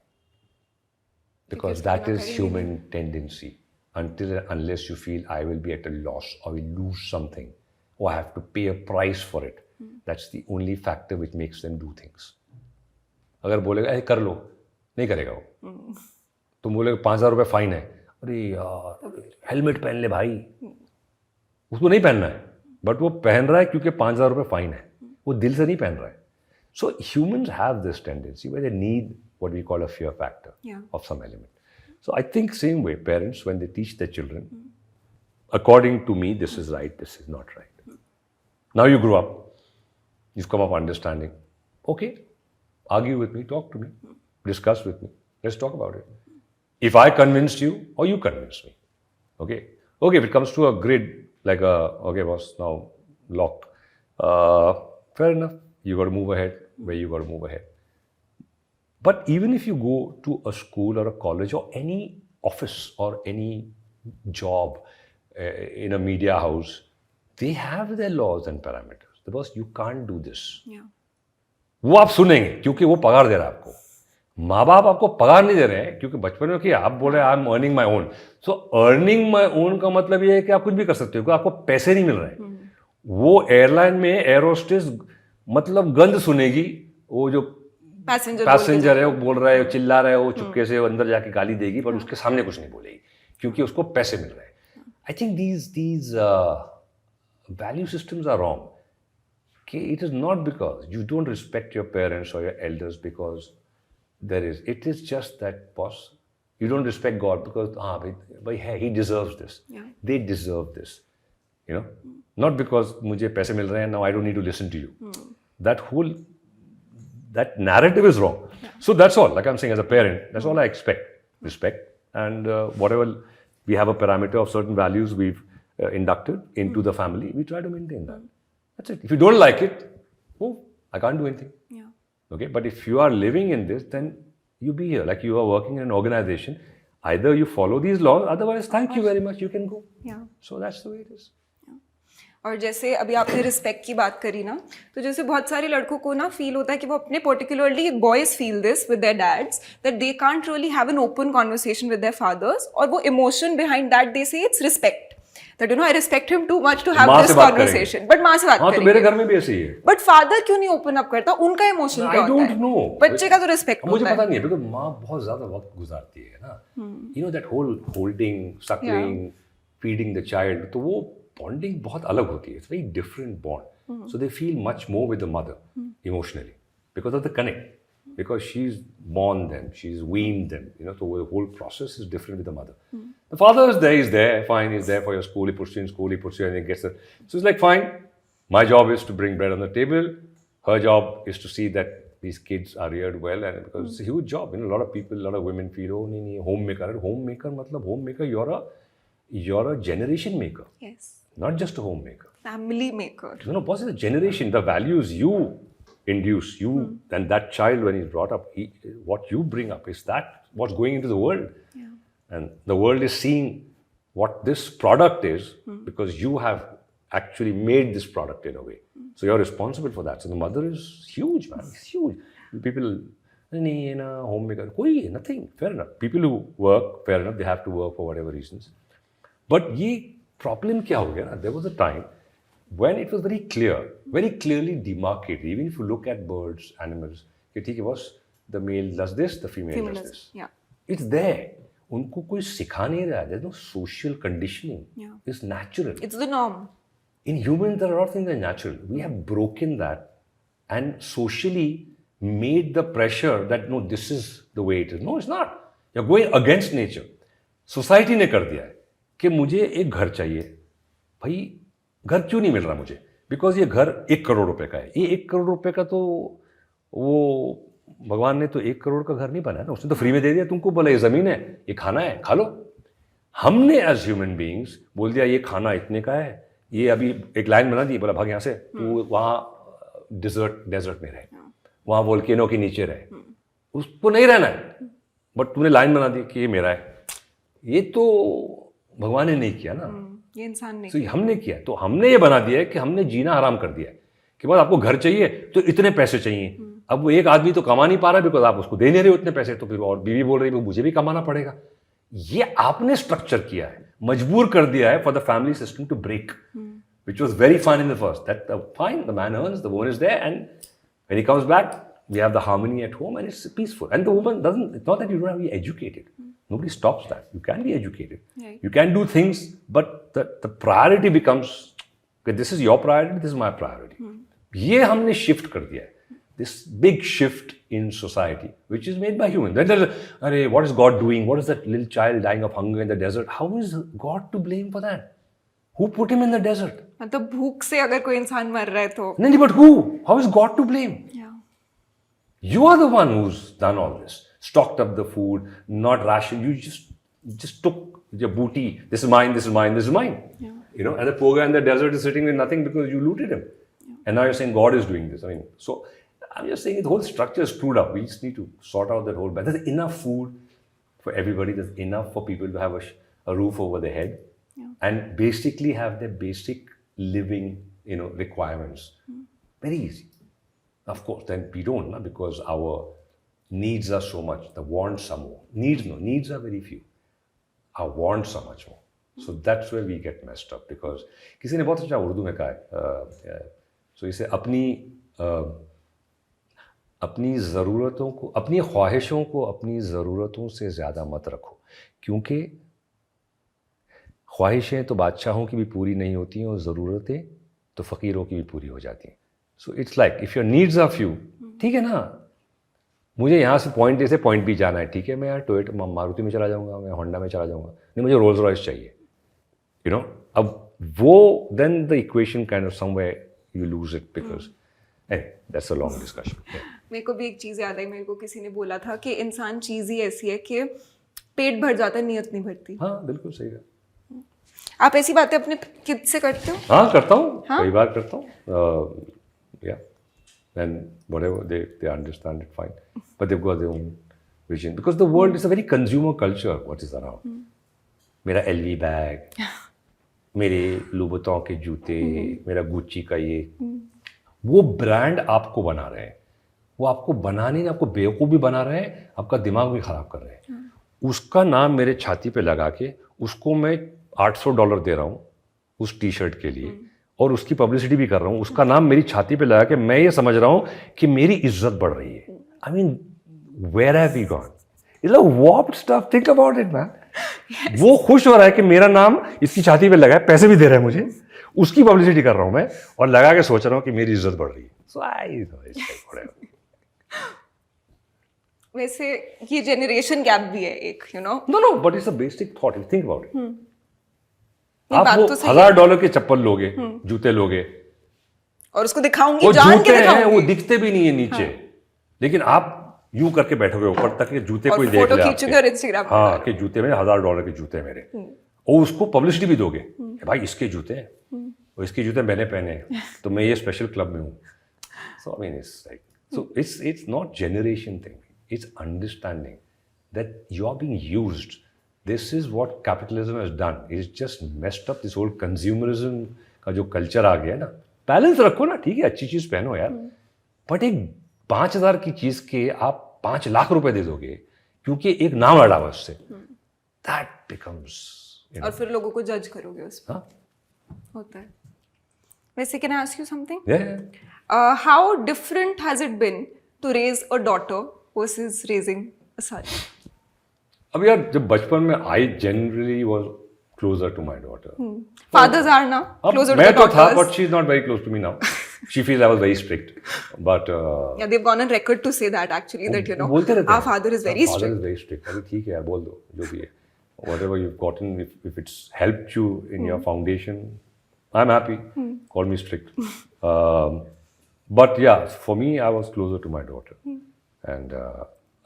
Because that is human tendency. Unless you feel I will be at a loss or will lose something or I have to pay a price for it. That's the only factor which makes them do things. अगर बोलेगा ऐसे कर लो, नहीं करेगा वो. तुम बोले 5,000 रुपये फाइन है, अरे यार हेलमेट पहन ले भाई, उसको नहीं पहनना है, बट वो पहन रहा है क्योंकि 5,000 रुपये फाइन है, वो दिल से नहीं पहन रहा है. So humans have this tendency where they need what we call a fear factor of some element. So I think same way, parents, when they teach their children, according to me, this is right, this is not right. Now you grew up, you've come up understanding. Okay, argue with me, talk to me, discuss with me. Let's talk about it. If I convinced you or you convinced me, okay, if it comes to a grid, like okay boss, now locked, fair enough, you got to move ahead where you got to move ahead. But even if you go to a school or a college or any office or any job in a media house, they have their laws and parameters. The boss, you can't do this. वो आप सुनेंगे क्योंकि वो पगार दे रहा है आपको. माँ बाप आपको पगार नहीं दे रहे हैं क्योंकि बचपन में कि आप बोल रहे हैं I am earning my own. So earning my own का मतलब ये है कि आप कुछ भी कर सकते हो, आपको पैसे नहीं मिल रहे हैं. वो एयरलाइन में एयर होस्टेस मतलब गंद सुनेगी, वो जो पैसेंजर है वो बोल रहा है, चिल्ला रहा है, वो चुपके से अंदर जाके गाली देगी, पर उसके सामने कुछ नहीं बोलेगी क्योंकि उसको पैसे मिल रहे हैं. I think these value systems are wrong. It is not because you don't respect your parents or your elders because it is just that, boss, you don't respect God because he deserves this. They deserve this. You know, not because मुझे पैसे मिल रहे हैं, now I don't need to listen to you. That narrative is wrong. So that's all. Like I'm saying, as a parent, that's all I expect. Respect. And whatever, we have a parameter of certain values we've inducted into the family, we try to maintain that. That's it. If you don't like it, I can't do anything. Okay, but if you are living in this, then you be here. Like you are working in an organization, either you follow these laws, otherwise thank you very much, you can go. So that's the way it is. और जैसे अभी आपने respect की बात करी ना, तो जैसे बहुत सारे लड़कों को ना फील होता है कि वो अपने particularly boys feel this with their dads that they can't really have an open conversation with their fathers, और वो emotion behind that they say it's respect. That I respect him too much to have this conversation. But माँ से बात करेंगे. तो मेरे घर में भी ऐसे ही है. But father क्यों नहीं open up करता? उनका emotion क्या होता है? I don't know. बच्चे का तो respect होता है. मुझे पता नहीं है, because माँ बहुत ज़्यादा वक्त गुजारती है ना. You know that whole holding, suckling, feeding the child, तो वो bonding बहुत अलग होती है. It's a very different bond. So they feel much more with the mother emotionally because of the connect. Because she's born them, she's weaned them, you know, so the whole process is different with the mother. The father is there, he's there, fine, he's there for your school, he puts you in school, he puts you and he gets it. So it's like, fine, my job is to bring bread on the table, her job is to see that these kids are reared well, and because it's a huge job, you know, a lot of people, a lot of women feel, oh, nee, homemaker, matlab homemaker, you're a generation maker. Yes. Not just a homemaker. Family maker. You know, boss is a generation, the values you induce you and that child when he's brought up, what you bring up is that what's going into the world, and the world is seeing what this product is because you have actually made this product in a way. So you're responsible for that. So the mother is huge, man. It's huge. People, homemaker, nothing. Fair enough. People who work, fair enough. They have to work for whatever reasons. But ये problem क्या हो गया ना? There was a time when it was very clearly demarcated. Even if you look at birds, animals, ठीक है boss, the male does this, the female does this. Yeah. It's there. उनको कोई सिखा नहीं रहा है. There's no social conditioning. It's natural. It's the norm. In humans, there are a lot of things that are natural. We have broken that and socially made the pressure that no, this is the way it is. No, it's not. You're going against nature. Society ने कर दिया है कि मुझे एक घर चाहिए. भाई घर क्यों नहीं मिल रहा मुझे? बिकॉज ये घर 1 करोड़ रुपए का है. ये 1 करोड़ रुपए का तो वो भगवान ने तो 1 करोड़ का घर नहीं बनाया ना, उसने तो फ्री में दे दिया तुमको. बोला ये जमीन है, ये खाना है, खा लो. हमने एज ह्यूमन बीइंग्स बोल दिया ये खाना इतने का है, ये अभी एक लाइन बना दी, बोला भाग यहाँ से, तू वहाँ डेजर्ट में रहे, वहाँ वोल्केनो के नीचे रहे, उसको नहीं रहना है, बट तूने लाइन बना दी कि ये मेरा है. ये तो भगवान ने नहीं किया ना, ये इंसान ने. तो हमने किया. तो हमने ये बना दिया है कि हमने जीना हराम कर दिया है कि बस आपको घर चाहिए तो इतने पैसे चाहिए. अब वो एक आदमी तो कमा नहीं पा रहा बिकॉज आप उसको दे नहीं रहे हो इतने पैसे, तो फिर और बीवी बोल रही है मुझे भी कमाना पड़ेगा. ये आपने स्ट्रक्चर किया है, मजबूर कर दिया है for the family system to break, which was very fun in the first. That fine, the man earns, the woman is there, and when he comes back, we have the harmony at home and it's peaceful. And the woman doesn't. It's not that you don't have to be educated. Nobody stops that. You can be educated. Right. You can do things, but the priority becomes that this is your priority, this is my priority. ये हमने shift कर दिया है. this big shift in society, which is made by humans. Then there's, what is God doing? What is that little child dying of hunger in the desert? How is God to blame for that? Who put him in the desert? मतलब भूख से अगर कोई इंसान मर रहा है तो No, but who? How is God to blame? yeah. You are the one who's done all this, stocked up the food, not ration. You just took your booty. This is mine. This is mine. This is mine. Yeah. You know, and the poor guy in the desert is sitting with nothing because you looted him. Yeah. And now you're saying God is doing this. I mean, so I'm just saying the whole structure is screwed up. We just need to sort out that whole. But there's enough food for everybody. There's enough for people to have a roof over their head, and basically have their basic living, requirements. Very easy. Of course, then we don't, because our needs are so much. The wants are more. Needs are very few. Our wants are much more. So that's where we get messed up, because किसी ने बहुत अच्छा उर्दू में कहा है, so इसे अपनी ज़रूरतों को, अपनी ख्वाहिशों को अपनी ज़रूरतों से ज़्यादा मत रखो, क्योंकि ख्वाहिशें तो बादशाहों की भी पूरी नहीं होती हैं और ज़रूरतें तो फ़कीरों की भी पूरी हो जाती हैं. So it's like if your needs are few, ठीक है ना, मुझे यहाँ से पॉइंट ए से पॉइंट बी जाना है, ठीक है, मैं यार टोयोटा मारुति में चला जाऊँगा, मैं होंडा में चला जाऊँगा, नहीं मुझे रोल्स रॉयस चाहिए, अब वो then the equation kind of somewhere you lose it, because that's a long discussion. मेरे को भी एक चीज़ याद आई, मेरे को किसी ने बोला था कि इंसान चीज़ ही ऐसी है कि पेट भर जाता है, नीयत नहीं भरती. हाँ बिल्कुल सही है. आप ऐसी बातें अपने किड से करते हो? हाँ करता हूँ, कई बार करता हूँ. Yeah, and whatever they understand it fine, but they've got their own vision, because the world is a very consumer culture. What is around? मेरा LV बैग, मेरे लुबुतों के जूते, मेरा गुच्ची का ये, वो ब्रांड आपको बना रहे हैं. वो आपको बनाने नहीं, आपको बेवकूफ़ भी बना रहे हैं, आपका दिमाग भी ख़राब कर रहे हैं. उसका नाम मेरे छाती पे लगा के उसको मैं $800 दे रहा हूँ उस टी शर्ट के लिए, और उसकी पब्लिसिटी भी कर रहा हूँ, उसका नाम मेरी छाती पे लगा के मैं ये समझ रहा हूँ कि मेरी इज्जत बढ़ रही है. I mean where have we gone? It's a warped stuff. Think about it man. वो खुश हो रहा है कि मेरा नाम इसकी छाती पे लगा है, पैसे भी दे रहा है मुझे, उसकी पब्लिसिटी कर रहा हूँ मैं, और लगा के सोच रहा हूँ कि मेरी इज्जत बढ़ रही है. सो आई वैसे ये जनरेशन गैप भी है एक, no but it's a basic thought. Think about it. आप बात वो तो $1000 के चप्पल लोगे, जूते लोगे, और उसको दिखाऊंगी, वो जान जूते के हैं, दिखाऊंगी, वो दिखते भी नहीं है नीचे, लेकिन आप यूं करके बैठोगे ऊपर तक, के जूते कोई देख ले खींचोगे और इंस्टाग्राम पे हाँ, कि जूते में $1000 के जूते मेरे, और उसको पब्लिसिटी भी दोगे कि भाई इसके जूते हैं, और इसके जूते मैंने पहने हैं, तो मैं ये स्पेशल क्लब में हूँ. So I mean it's like, so it's not generation thing, it's understanding that you are being used. This is what capitalism has done. It's just messed up this whole consumerism का जो culture आ गया है ना. Balance रखो ना, ठीक है, अच्छी चीज़ पहनो यार, बट एक 5000 की चीज़ के आप 5 लाख रुपए दे दोगे क्योंकि एक नाम अड़ा हुआ उससे, दैट बिकम्स, और फिर लोगों को जज करोगे उसमें. होता है. वैसे can I ask you something? How different has it been to raise a daughter versus raising a son? अब यार जब बचपन में I generally was closer to my daughter. Fathers are ना क्लोजर टू मैं द तो था, daughters. But she is not very close to me now. She feels I was very strict, but yeah, they've gone on record to say that actually, that बोलते रहते our हैं, father is very father strict. is very strict. अरे ठीक है यार, बोल दो जो भी है, whatever you've gotten, if it's helped you in your foundation, I'm happy. Call me strict. But yeah, for me, I was closer to my daughter, and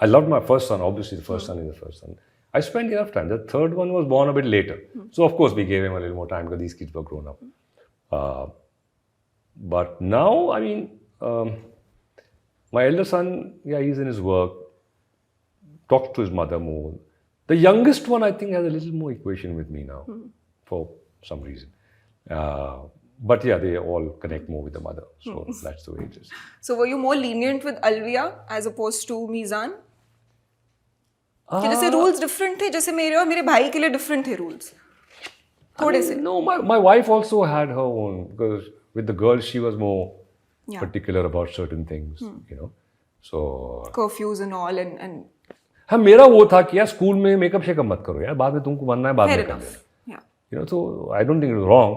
I loved my first son. Obviously, the first son is the first son. I spent enough time. The third one was born a bit later, so of course we gave him a little more time because these kids were grown up. But now, I mean, my elder son, yeah, he's in his work, talks to his mother more. The youngest one, I think, has a little more equation with me now, for some reason. But yeah, they all connect more with the mother, so that's the way it is. So were you more lenient with Alvia as opposed to Meezan? कि जैसे rules different थे, जैसे मेरे और मेरे भाई के लिए डिफरेंट थे रूल्स थोड़े से. No, my wife also had her own, because with the girls she was more particular about certain things, so curfews and all, and हाँ, मेरा वो था कि यार स्कूल में मेकअप शेकअप मत करो यार, बाद में तुमको बनना है बाद में कर लेना. So I don't think it was wrong,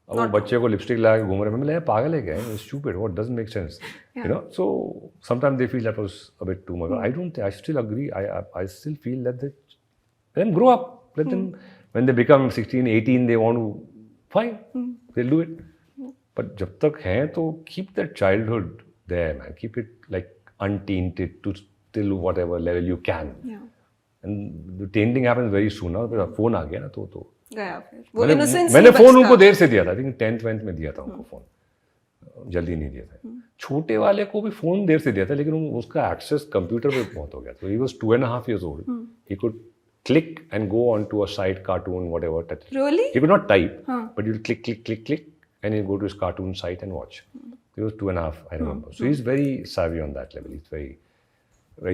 अब वो बच्चे को लिपस्टिक लगा के घूम रहे हैं, मैं पागल है क्या, stupid, what doesn't make sense, you know. So sometimes they feel that was a bit too much. I don't, I still agree, I still feel that they let them grow up, let them, when they become 16 18 they want to, fine, they'll do it. But जब तक हैं तो keep that childhood there, man, keep it like untainted to till whatever level you can. And the tainting happens very soon. now phone आ गया ना तो गया फिर वो innocence. मैंने फोन उनको देर से दिया था, आई थिंक 10th 10th में दिया था उनको फोन, जल्दी नहीं दिया था. छोटे वाले को भी फोन देर से दिया था, लेकिन उसका एक्सेस कंप्यूटर पे बहुत हो गया. तो he was 2.5 years old. He could click and go on to a site, cartoon, whatever. Really? He could not type, but you'll click, and he'll go to his cartoon site and watch. He was 2.5, I remember. So he's very savvy on that level.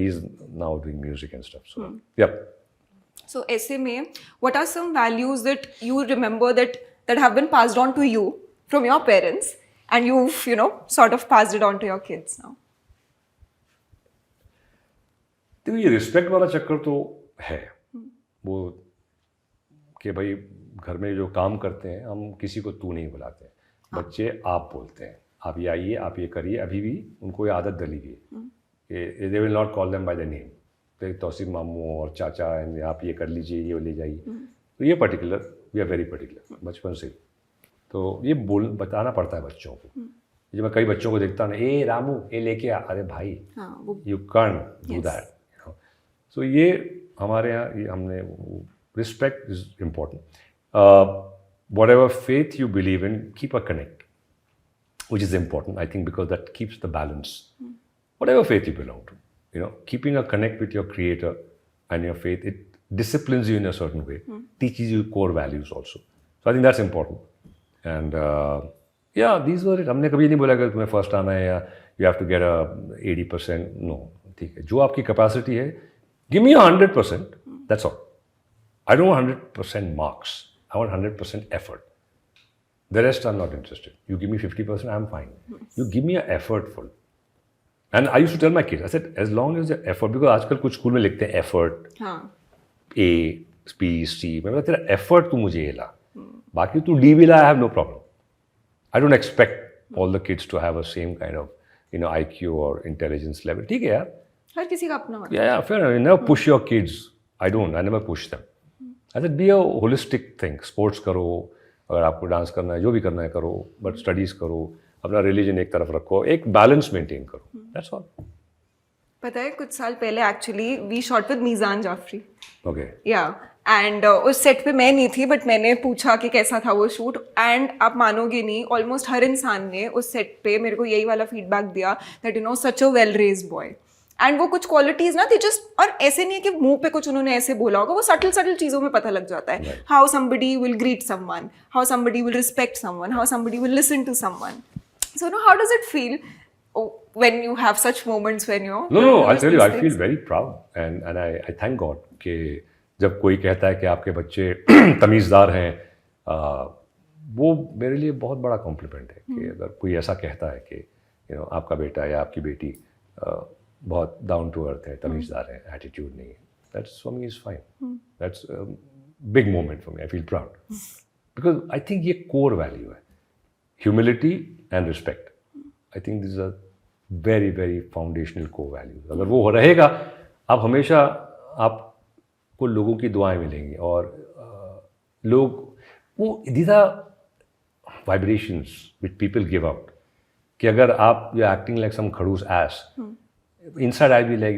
He's now doing music and stuff. So, yeah. So, ऐसे में, what are some values that you remember that have been passed on to you from your parents, and you've, you know, sort of passed it on to your kids now? तो ये respect वाला चक्कर तो है, वो कि भाई घर में जो काम करते हैं हम किसी को तू नहीं बुलाते हैं. बच्चे आप बोलते हैं, आप ये आइए, आप ये करिए. अभी भी उनको ये आदत डली हुई है कि they will not call them by the name. तो तौसीफ मामू और चाचा, आप ये कर लीजिए, ये ले जाइए. तो ये particular, we are very particular बचपन से. तो ये बताना पड़ता है बच्चों को. जब मैं कई बच्चों को देखता हूँ ना, ए रामू ये लेके आ, अरे भाई यू कांट डू दैट. सो ये हमारे यहाँ, ये हमने, respect is important. whatever faith you believe in, keep a connect, which is important, I think, because that keeps the balance. Whatever faith you belong to, you know, keeping a connect with your creator and your faith, it disciplines you in a certain way, teaches you core values also. So I think that's important. And yeah, these were it. हमने कभी नहीं बोला कि तुम्हें first आना है या you have to get a 80%. No, ठीक है, जो आपकी कैपेसिटी है, give me 100%. That's all. I don't want 100% marks. I want 100% effort. The rest I'm not interested. You give me 50%, I'm fine. You give me an effortful. And I used to tell my kids, I said, as long as the effort, because आजकल कुछ school में लिखते हैं effort, A, B, C. मैं बोला तेरा effort तू मुझे ये ला. बाकी तू D भी ला, I have no problem. I don't expect all the kids to have a same kind of, you know, IQ or intelligence level. ठीक है यार. हर किसी का अपना होता है. Yeah, fair enough. You never push your kids. I never push them. I said, be a holistic thing. Sports करो, अगर आपको डांस करना है, जो भी करना है करो, बट स्टडीज करो, अपना रिलीजन एक तरफ रखो, एक बैलेंस मेंटेन करो. That's all. पता है कुछ साल पहले actually we shot with Meezaan Jaffrey. Okay. Yeah and उस सेट पे मैं नहीं थी, बट मैंने पूछा कि कैसा था वो शूट, एंड आप मानोगे नहीं, ऑलमोस्ट हर इंसान ने उस सेट पे मेरे को यही वाला फीडबैक दिया that you know such a well raised boy. And वो कुछ क्वालिटीज ना थी जस्ट, और ऐसे नहीं है कि मुंह पे कुछ उन्होंने ऐसे बोला होगा, वो सटल चीजों में पता लग जाता है. How somebody will greet someone, how somebody will respect someone, how somebody will listen to someone. So no how does it feel when you have such moments when you No, I'll tell you, I feel very proud and I thank God कि जब कोई कहता है कि आपके बच्चे तमीज़दार हैं, वो मेरे लिए बहुत बड़ा कॉम्प्लीमेंट है. कि अगर कोई ऐसा कहता है कि यू नो आपका बेटा या आपकी बेटी बहुत डाउन टू अर्थ है, तमीज़दार है, एटीट्यूड नहीं है, that's for me is fine. That's big moment for me. I feel proud because I think ये कोर वैल्यू है, humility and respect. I think this are very very foundational core values. अगर वो रहेगा, आप हमेशा, आपको लोगों की दुआएं मिलेंगी, और लोग वो, these are vibrations which people give out. कि अगर आप यू एक्टिंग लाइक सम खड़ूस ass, inside I'll be like,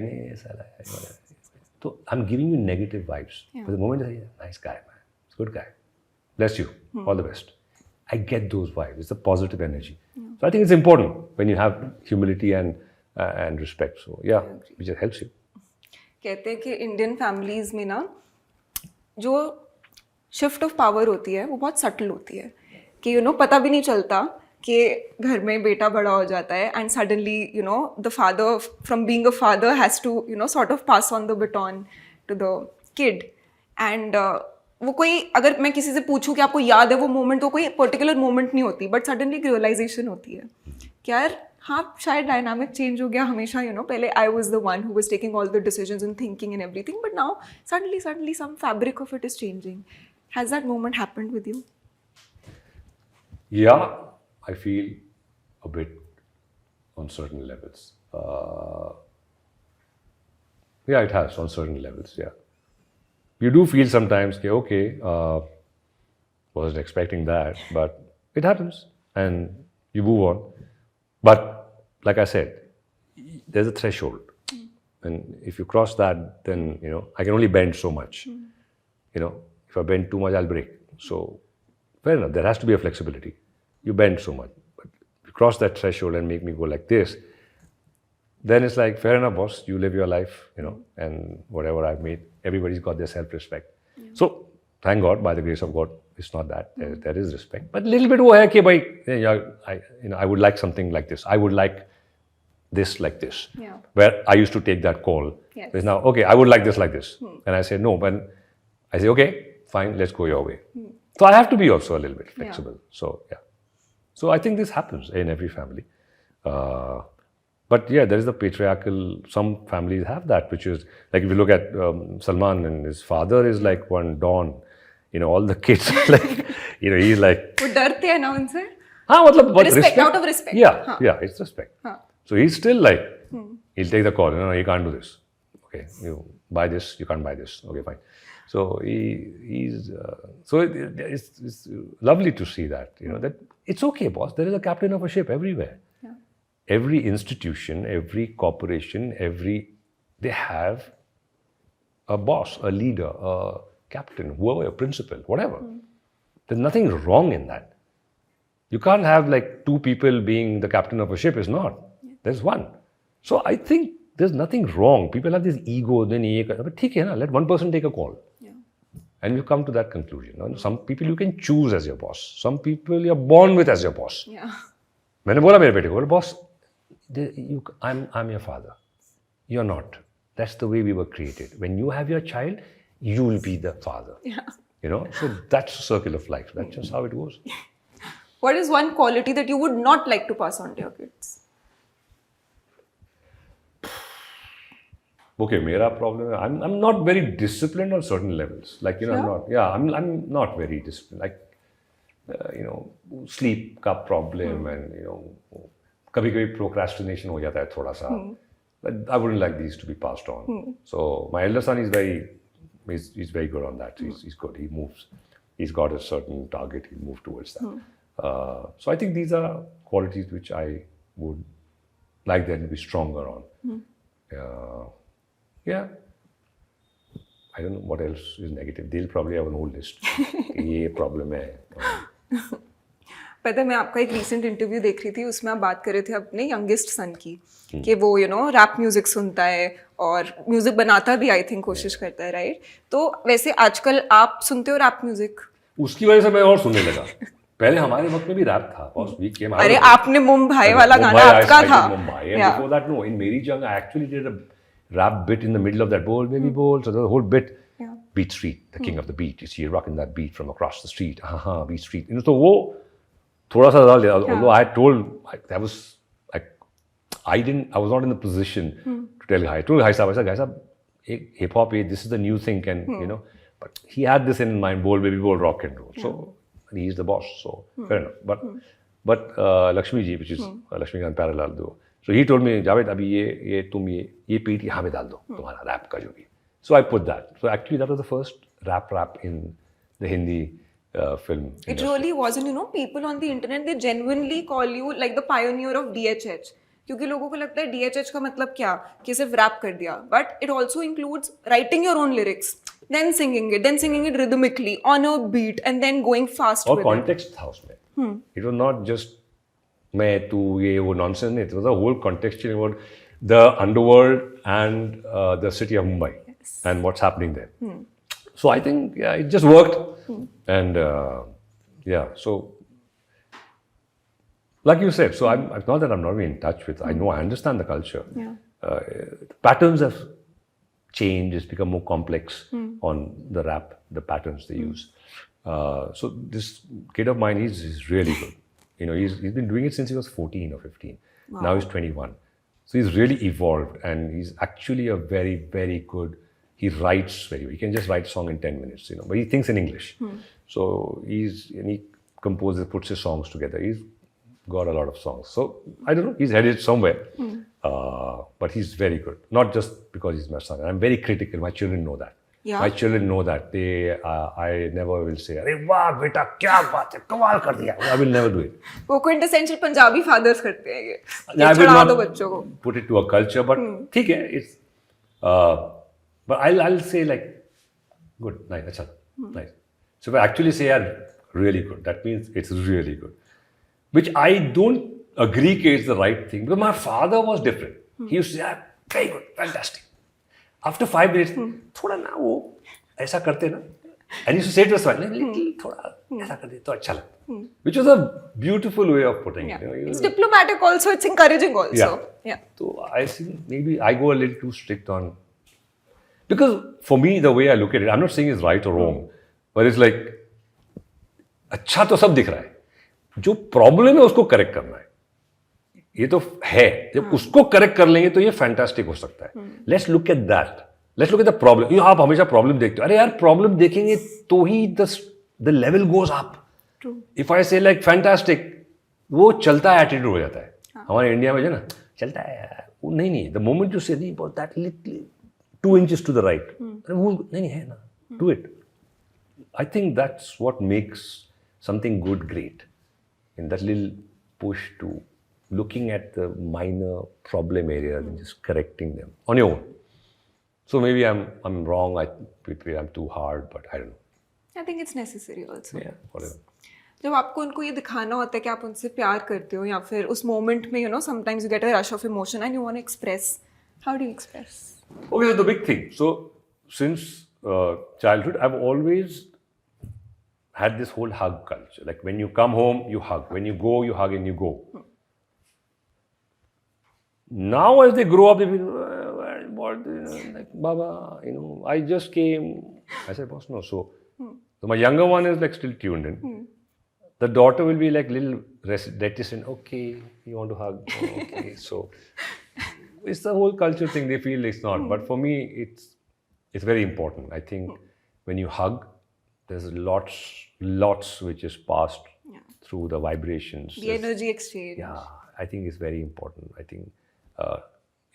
so I'm giving you negative vibes. But the moment I say, nice guy, man, it's a good guy, bless you, all the best, I get those vibes. It's a positive energy. So I think it's important when you have humility and respect. So yeah, it just helps you. कहते हैं कि Indian families में ना जो shift of power होती है वो बहुत सटल होती है, कि यू नो पता भी नहीं चलता कि घर में बेटा बड़ा हो जाता है, and suddenly you know the father from being a father has to you know sort of pass on the baton to the kid. And वो कोई, अगर मैं किसी से पूछूं कि आपको याद है वो मोमेंट, तो कोई पर्टिकुलर मोमेंट नहीं होती, बट सडनली एक रियलाइजेशन होती है कि यार हाँ शायद डायनामिक चेंज हो गया. हमेशा यू नो पहले I was the one who was taking all the decisions and thinking and everything, but now suddenly some fabric of it is changing. Has that moment happened with you? Yeah, I feel a bit on certain levels. Yeah, it has on certain levels. Yeah, you do feel sometimes, okay, wasn't expecting that, but it happens, and you move on. But like I said, there's a threshold, and if you cross that, then I can only bend so much. If I bend too much, I'll break. So fair enough. There has to be a flexibility. You bend so much, but if you cross that threshold and make me go like this, then it's like, fair enough, boss. You live your life, and whatever I've made, everybody's got their self-respect. So thank God, by the grace of God, it's not that. There is respect, but a little bit. I would like something like this. I would like this like this. Yeah. Where I used to take that call. Yes. It's now, okay, I would like this like this. And I say, no, but I say, okay, fine, let's go your way. So I have to be also a little bit flexible. Yeah. So, yeah. So I think this happens in every family. But yeah, there is the patriarchal, some families have that, which is, like if you look at Salman, and his father is like one Don. All the kids, like, he's like... वो डरते हैं ना उनसे? हाँ, मतलब बहुत respect, out of respect. Yeah, yeah, it's respect. हाँ. So he's still like, he'll take the call. No, you can't do this. Okay, you buy this, you can't buy this. Okay, fine. So he's so it's lovely to see that, that it's okay, boss. There is a captain of a ship everywhere. Yeah. Every institution, every corporation, they have a boss, a leader, a captain, whoever, a principal, whatever. There's nothing wrong in that. You can't have like two people being the captain of a ship. It's not. There's one. So I think there's nothing wrong. People have this ego, then but ठीक है ना, let one person take a call. Yeah. And you come to that conclusion. Some people you can choose as your boss. Some people you're born with as your boss. Yeah. मैंने बोला मेरे बेटे को, boss, I'm your father. You're not. That's the way we were created. When you have your child, you will be the father. Yeah. So that's the circle of life. That's just how it goes. What is one quality that you would not like to pass on to your kids? Okay, mera problem. I'm not very disciplined on certain levels. Like I'm not very disciplined. Like sleep ka problem and kabhi procrastination ho jata hai thoda sa. I wouldn't like these to be passed on. So my elder son is he's very good on that. He's good. He moves. He's got a certain target. He'll move towards that. So I think these are qualities which I would like them to be stronger on. Yeah. I don't know what else is negative. They'll probably have an whole list. ये problem है. पता है मैं आपका एक recent interview देख रही थी, उसमें आप बात कर रहे थे अपने youngest son की कि वो rap music सुनता है और music बनाता भी I think कोशिश करता है, right? तो वैसे आजकल आप सुनते हो rap music? उसकी वजह से मैं और सुनने लगा. पहले हमारे वक्त में भी रैप था. अरे आपने मुंबई वाला गाना आपका था. Mumbai. And before that, no. In Meri Jung, I actually did a rap bit in the middle of that bowl, baby bowl. So the whole bit, Beat Street, the king of the beat. You see, you're rocking that beat from across the street. Beat Street. So वो थोड़ा सा डाल दिया. Although I told, I was not in the position to tell Ghai. I told Ghai Sahab, hip hop, this is the new thing, and but he had this in mind, bowl, baby bowl, rock and roll. So he's the boss. So fair enough. But Lakshmi ji, which is Lakshmikant Parallel duo. So he told me, Javed, abhi tum ye beat यहाँ पे डाल दो तुम्हारा rap का जो भी. So I put that. So actually that was the first rap in the Hindi film industry. It really wasn't, people on the internet, they genuinely call you like the pioneer of DHH. क्योंकि लोगों को लगता है DHH का मतलब क्या कि सिर्फ रैप कर दिया. But it also includes writing your own lyrics, then singing it rhythmically on a beat and then going fast with it. और context था उसमें. It was not just मैं तू ये वो nonsense नहीं. It was a whole context about the underworld and the city of Mumbai and what's happening there. So I think it just worked. And so like you said, so I'm not that I'm not really in touch with. I understand the culture. Patterns have changed. It's become more complex on the rap, the patterns they use. So this kid of mine, he's really good. He's been doing it since he was 14 or 15. Wow. Now he's 21. So he's really evolved, and he's actually a very, very good. He writes very well. He can just write a song in 10 minutes, but he thinks in English. So he composes, puts his songs together. He's got a lot of songs. So I don't know, he's headed somewhere. But he's very good. Not just because he's my son. I'm very critical. My children know that. Yeah. My children know that. I never will say, "Arey वाह बेटा क्या बात है, कमाल कर दिया." I will never do it. वो quintessential Punjabi fathers करते हैं ये। I will छुड़ा दो not बच्चों को। put it to a culture, but ठीक है. It's but I'll say like good, nice, अच्छा, nice. So if I actually say really good, that means it's really good. Which I don't agree कि it's the right thing, because my father was different. He used to say, very good, fantastic. After 5 minutes, थोड़ा ना वो ऐसा करते ना, and he used to say to us, little थोड़ा ऐसा कर दे तो अच्छा लगता. Which was a beautiful way of putting it. You know, it's diplomatic also, it's encouraging also. Yeah. So I think maybe I go a little too strict on, because for me the way I look at it, I'm not saying it's right or wrong, but it's like अच्छा तो सब दिख रहा है, जो problem है उसको correct करना है. ये तो है, जब उसको करेक्ट कर लेंगे तो ये फैंटास्टिक हो सकता है. Let's look at that, let's look at the problem. आप हमेशा प्रॉब्लम देखते हो, अरे यार प्रॉब्लम देखेंगे तो ही the level goes up. If I say like fantastic, वो चलता है एटीट्यूड हो जाता है. हमारे इंडिया में जो ना चलता है, वो नहीं, द मोमेंट यू से नहीं about that little 2 inches to the right, वो नहीं है ना, do it. I think that's what makes something good great, in that little push to looking at the minor problem areas and just correcting them on your own. So maybe I'm wrong, maybe I'm too hard, but I don't know. I think it's necessary also. Yeah, whatever. जब आपको उनको ये दिखाना होता है कि आप उनसे प्यार करते हो, या फिर उस मोमेंट में sometimes you get a rush of emotion and you want to express. How do you express? Okay, so the big thing. So since childhood, I've always had this whole hug culture. Like when you come home, you hug. When you go, you hug and you go. Now as they grow up, they feel, what, like, Baba, I just came. I said, boss, no. So my younger one is like still tuned in. The daughter will be like little reticent. Okay, you want to hug? Oh, okay. So it's the whole culture thing. They feel it's not. But for me, it's very important. I think when you hug, there's lots which is passed through the vibrations. The energy exchange. Yeah, I think it's very important. I think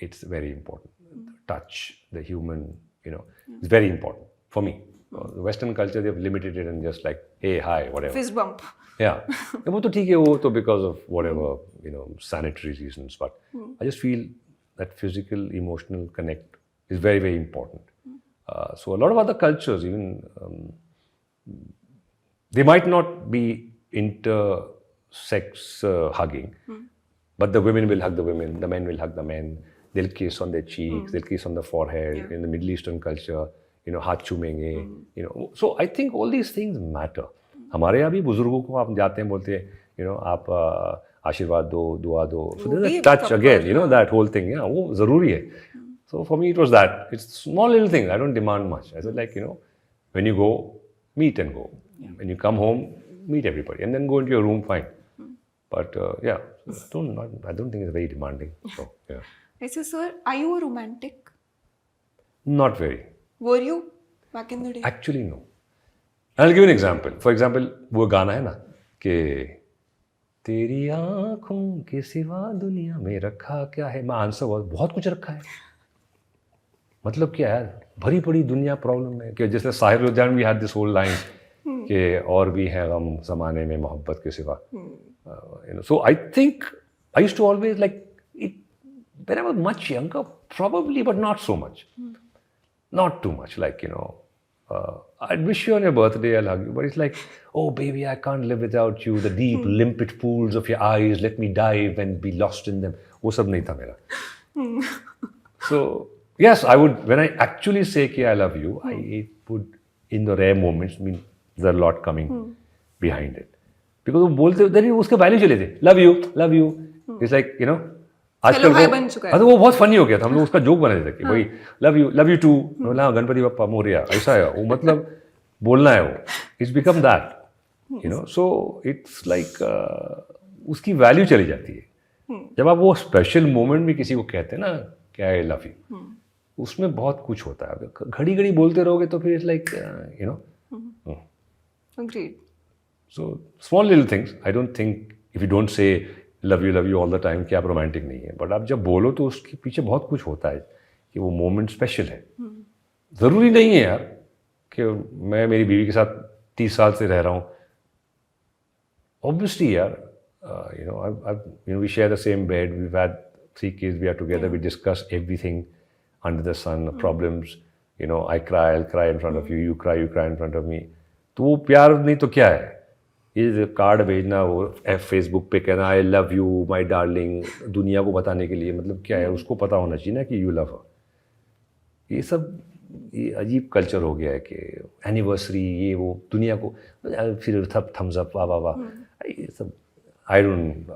it's very important. The touch, the human, it's very important for me. The Western culture, they've limited it and just like, hey, hi, whatever. Fist bump. Yeah. वो तो ठीक है, वो तो because of whatever, sanitary reasons. But I just feel that physical, emotional connect is very, very important. So a lot of other cultures, even they might not be intersex hugging, but the women will hug the women, the men will hug the men, they'll kiss on their cheeks, they'll kiss on the forehead. In the Middle Eastern culture, हाथ चूमेंगे, So I think all these things matter. हमारे यहाँ भी बुजुर्गों को आप जाते हैं, बोलते हैं, आप आशीर्वाद दो, दुआ दो. So there's a touch again, that whole thing, वो ज़रूरी है. So for me it was that. It's small little things. I don't demand much. I said like, when you go, meet and go. When you come home, meet everybody, and then go into your room, fine. But I don't think it's very demanding. So yeah. So sir, are you a romantic? Not very. Were you back in the day? Actually, no. I'll give you an example. For example, वो गाना है ना कि तेरी आँखों के सिवा दुनिया में रखा क्या है. My answer was बहुत कुछ रखा है. मतलब क्या है, भरी पड़ी दुनिया प्रॉब्लम है. कि जैसे साहिर उद्यान भी had this whole line कि और भी है गम ज़माने में मोहब्बत के सिवा. So I think I used to always like it when I was much younger, probably, but not so much. Not too much. Like, I'd wish you on your birthday, I'll hug you. But it's like, oh baby, I can't live without you. The deep, limpid pools of your eyes, let me dive and be lost in them. वो सब नहीं था मेरा. So, yes, I would, when I actually say कि I love you, I would, in the rare moments, mean there's a lot coming behind it. Because वो बोलते, then उसके value चले थे. Love you. It's like, आजकल वो बहुत funny हो गया था. हम लोग उसका जोक बना देते कि भाई love you too, Ganpati Bappa Morya, ऐसा है वो. मतलब बोलना है वो. It's become that, so it's like उसकी वैल्यू चली जाती है. जब आप वो स्पेशल मोमेंट में किसी को कहते हैं ना कि आई लव यू, उसमें बहुत कुछ होता है. घड़ी घड़ी बोलते रहोगे तो फिर it's like Agreed. So small little things. I don't think if you don't say love you all the time कि आप रोमांटिक नहीं है, बट आप जब बोलो तो उसके पीछे बहुत कुछ होता है कि वो मोमेंट स्पेशल है. ज़रूरी नहीं है यार कि मैं मेरी बीवी के साथ 30 साल से रह रहा हूँ. Obviously यार, we share the same bed, we've had 3 kids, we are together, we discuss everything under the sun, problems, I cry, I'll cry in front of you, you cry in front of me. तो वो प्यार नहीं तो क्या है? ये card भेजना, वो फेसबुक पे कहना I love you my darling, दुनिया को बताने के लिए, मतलब क्या है? उसको पता होना चाहिए ना कि यू लव हर. ये अजीब कल्चर हो गया है कि एनिवर्सरी ये वो दुनिया को फिर थम्स अप वाह वाह वाह, ये सब I don't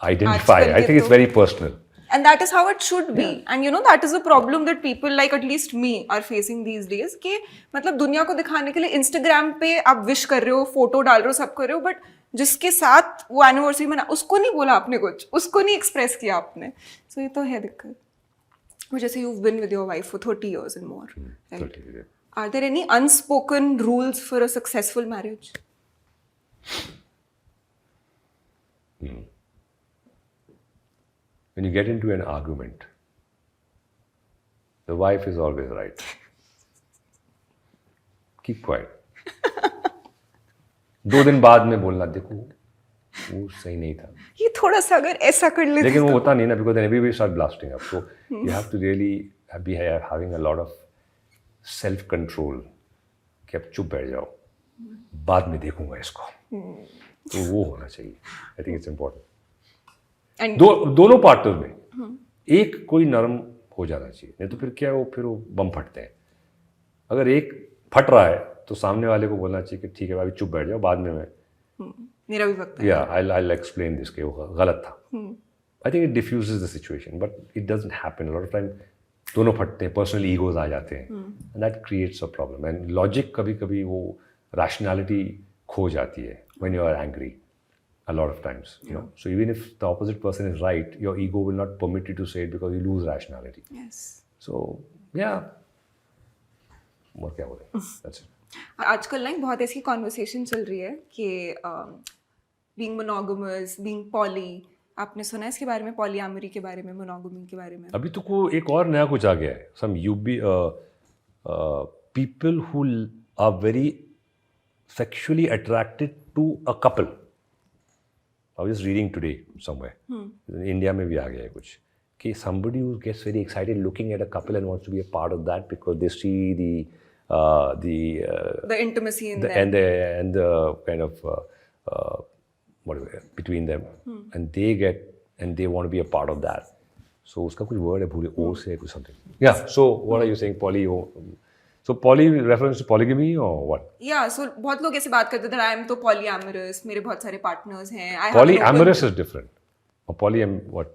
identify. I think it's very personal. And that is how it should be. And that is a problem that people like at least me are facing these days. कि मतलब दुनिया को दिखाने के लिए Instagram पे आप wish कर रहे हो, फोटो डाल रहे हो, सब कर रहे हो, बट जिसके साथ वो एनिवर्सरी मना, उसको नहीं बोला आपने कुछ, उसको नहीं एक्सप्रेस किया आपने. So ये तो है दिक्कत. But जैसे you've been with your wife for 30 years and more, right? 30 years. Are there any unspoken rules for a successful marriage? When you get into an argument, the wife is always right. Keep quiet. 2 दिन बाद में बोलना, देखो वो सही नहीं था. ये थोड़ा सा अगर ऐसा कर लेते, लेकिन वो होता नहीं ना, because then everybody start blasting up. So you have to really be having a lot of self control. कि अब चुप बैठ जाओ, बाद में देखूंगा इसको. तो वो होना चाहिए. I think it's important. दोनों पार्टनर में एक कोई नरम हो जाना चाहिए, नहीं तो फिर क्या फिर वो बम फटते हैं. अगर एक फट रहा है तो सामने वाले को बोलना चाहिए कि ठीक है अभी चुप बैठ जाओ, बाद में मैं मेरा भी वक्त है. या I'll explain this कि वो गलत था. I think it diffuses the situation, but it doesn't happen a lot of time. दोनों फटते हैं, पर्सनल ईगोज आ जाते हैं, and that creates a problem. And logic कभी कभी वो rationality खो जाती है when you are angry. A lot of times, So even if the opposite person is right, your ego will not permit you to say it because you lose rationality. Yes. So, yeah. और क्या बोले? That's it. आजकल ना बहुत ऐसी conversation चल रही है कि being monogamous, being poly, आपने सुना है इसके बारे में, polyamory के बारे में, monogamy के बारे में? अभी तो को एक और नया कुछ आ गया है. Some people who are very sexually attracted to a couple. I was just reading today somewhere. India में भी आ गया है कुछ कि somebody who gets very excited looking at a couple and wants to be a part of that because they see the intimacy in them and the kind of whatever between them, and they want to be a part of that. So उसका कुछ word है, भूले O से कुछ something. Yeah. So what are you saying? So poly reference to polygamy or what? Yeah, so बहुत लोग ऐसे बात करते थे, I am तो polyamorous, मेरे बहुत सारे partners हैं. Polyamorous is different. Or what?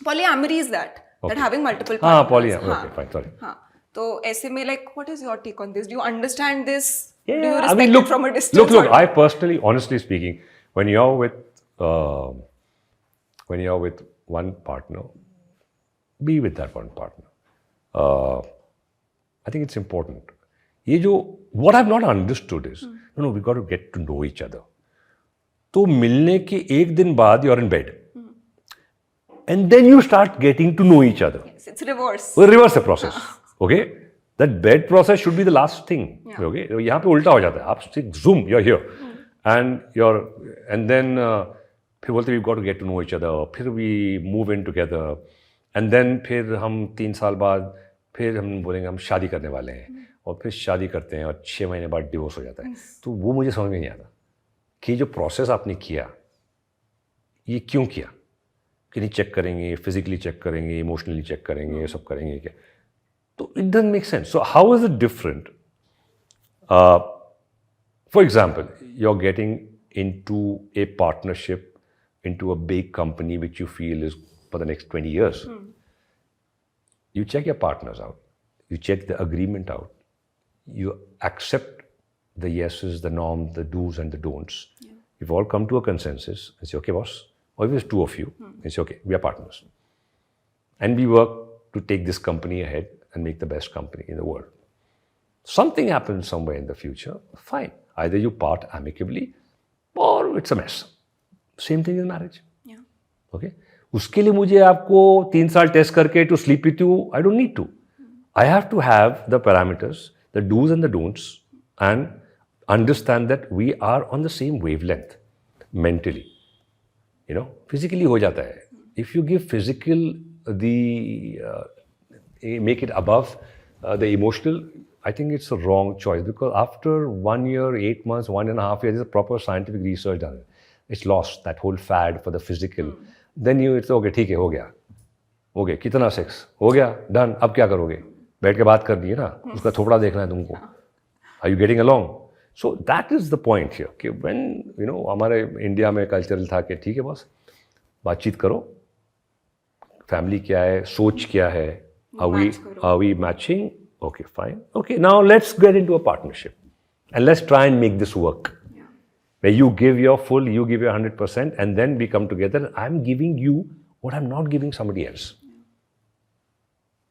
Polyamory is that having multiple partners. Polyamorous. Okay, fine, sorry. हाँ, तो ऐसे में like what is your take on this? Do you understand this? Yeah, do you respect it from a distance? Look. I personally, honestly speaking, when you're with one partner, be with that one partner. I think it's important. What I've not understood is, we got to get to know each other. तो मिलने के एक दिन बाद you're in bed. And then you start getting to know each other. Yes, it's reverse. Well, reverse the process. Okay? That bed process should be the last thing. Yeah. Okay? यहाँ पे उल्टा हो जाता है. आप zoom, you're here. And then फिर बोलते we've got to get to know each other. फिर we move in together. And then फिर हम 3 साल बाद फिर हम बोलेंगे हम शादी करने वाले हैं, और फिर शादी करते हैं और 6 महीने बाद डिवोर्स हो जाता है. तो वो मुझे समझ में नहीं आता कि जो प्रोसेस आपने किया ये क्यों किया. कि नहीं चेक करेंगे, फिजिकली चेक करेंगे, इमोशनली चेक करेंगे, ये सब करेंगे क्या. तो it doesn't make sense. So how is it different? For example, you are getting into a partnership into a big company which you feel is for the next 20 years. You check your partners out. You check the agreement out. You accept the yeses, the norms, the do's and the don'ts. Yeah. You've all come to a consensus and say, okay, boss, or if there's 2 of you, and say, okay, we are partners. And we work to take this company ahead and make the best company in the world. Something happens somewhere in the future, fine. Either you part amicably or it's a mess. Same thing in marriage. Yeah. Okay? उसके लिए मुझे आपको 3 साल test करके to sleep with you, I don't need to. I have to have the parameters, the do's and the don'ts, and understand that we are on the same wavelength mentally. Physically हो जाता है. If you give physical make it above the emotional, I think it's a wrong choice, because after 1 year, 8 months, 1.5 years, there's a proper scientific research done. It's lost that whole fad for the physical. Then it's okay, ठीक है, हो गया, कितना sex हो गया, done, अब क्या करोगे, बैठ के बात करनी है ना, उसका थोपड़ा देखना है तुमको. Are you getting along? So that is the point here. कि when हमारे इंडिया में कल्चरल था कि ठीक है बॉस, बातचीत करो, फैमिली क्या है, सोच क्या है, are we matching? Okay, fine. Okay, now let's get into a partnership and let's try and make this work. Where you give your full, you give your 100%, and then we come together. I'm giving you what I'm not giving somebody else.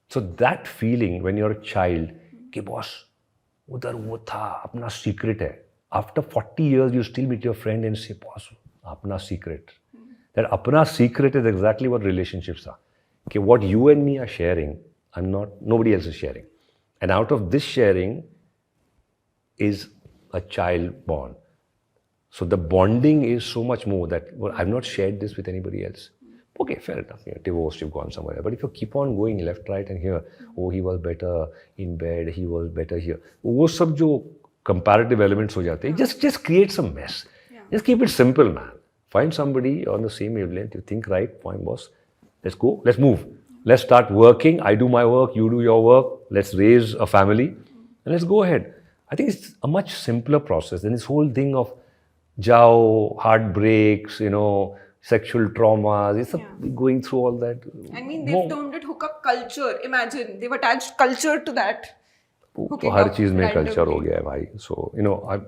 So that feeling when you're a child, कि boss, उधर वो था, अपना secret है. After 40 years, you still meet your friend and say, boss, अपना secret. That apna secret is exactly what relationships are. Okay, what you and me are sharing, nobody else is sharing. And out of this sharing is a child born. So the bonding is so much more that, well, I've not shared this with anybody else. Okay, fair enough. You're divorced, you've gone somewhere. But if you keep on going left, right, and here, oh, he was better in bed, he was better here. वो सब जो comparative elements हो जाते हैं, just create some mess. Just keep it simple, man. Find somebody on the same wavelength. You think right, fine, boss. Let's go. Let's move. Let's start working. I do my work. You do your work. Let's raise a family, and let's go ahead. I think it's a much simpler process than this whole thing of jao, heartbreaks, sexual traumas. It's going through all that. I mean, they've termed it hookup culture. Imagine they've attached culture to that. तो हर चीज में culture हो गया है भाई. So I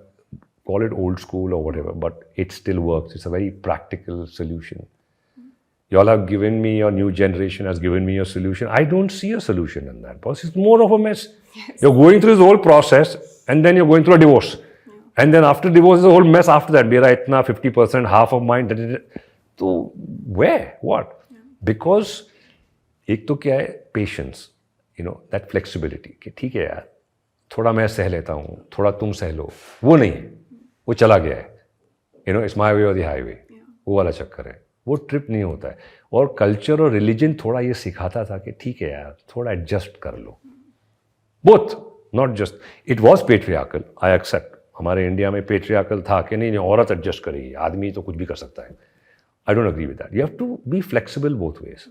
call it old school or whatever, but it still works. It's a very practical solution. You all have given me, your new generation has given me a solution. I don't see a solution in that, boss. It's more of a mess. Yes. You're going through this whole process, and then you're going through a divorce. And then after divorce, is a whole mess after that. Mera itna 50%, half of mine. So where? What? Because एक तो क्या है, patience, that flexibility. कि ठीक है यार, थोड़ा मैं सह लेता हूँ, थोड़ा तुम सह लो. वो नहीं, वो चला गया है. It's my way or the highway. वो वाला चक्कर है. वो ट्रिप नहीं होता है. और कल्चर और रिलीजन थोड़ा ये सिखाता था कि ठीक है यार, थोड़ा एडजस्ट कर लो. Both, not just. It was patriarchal, I accept. हमारे इंडिया में पेट्रियार्कल था कि नहीं, औरत एडजस्ट करेगी, आदमी तो कुछ भी कर सकता है. I don't agree with that. You have to be flexible both ways,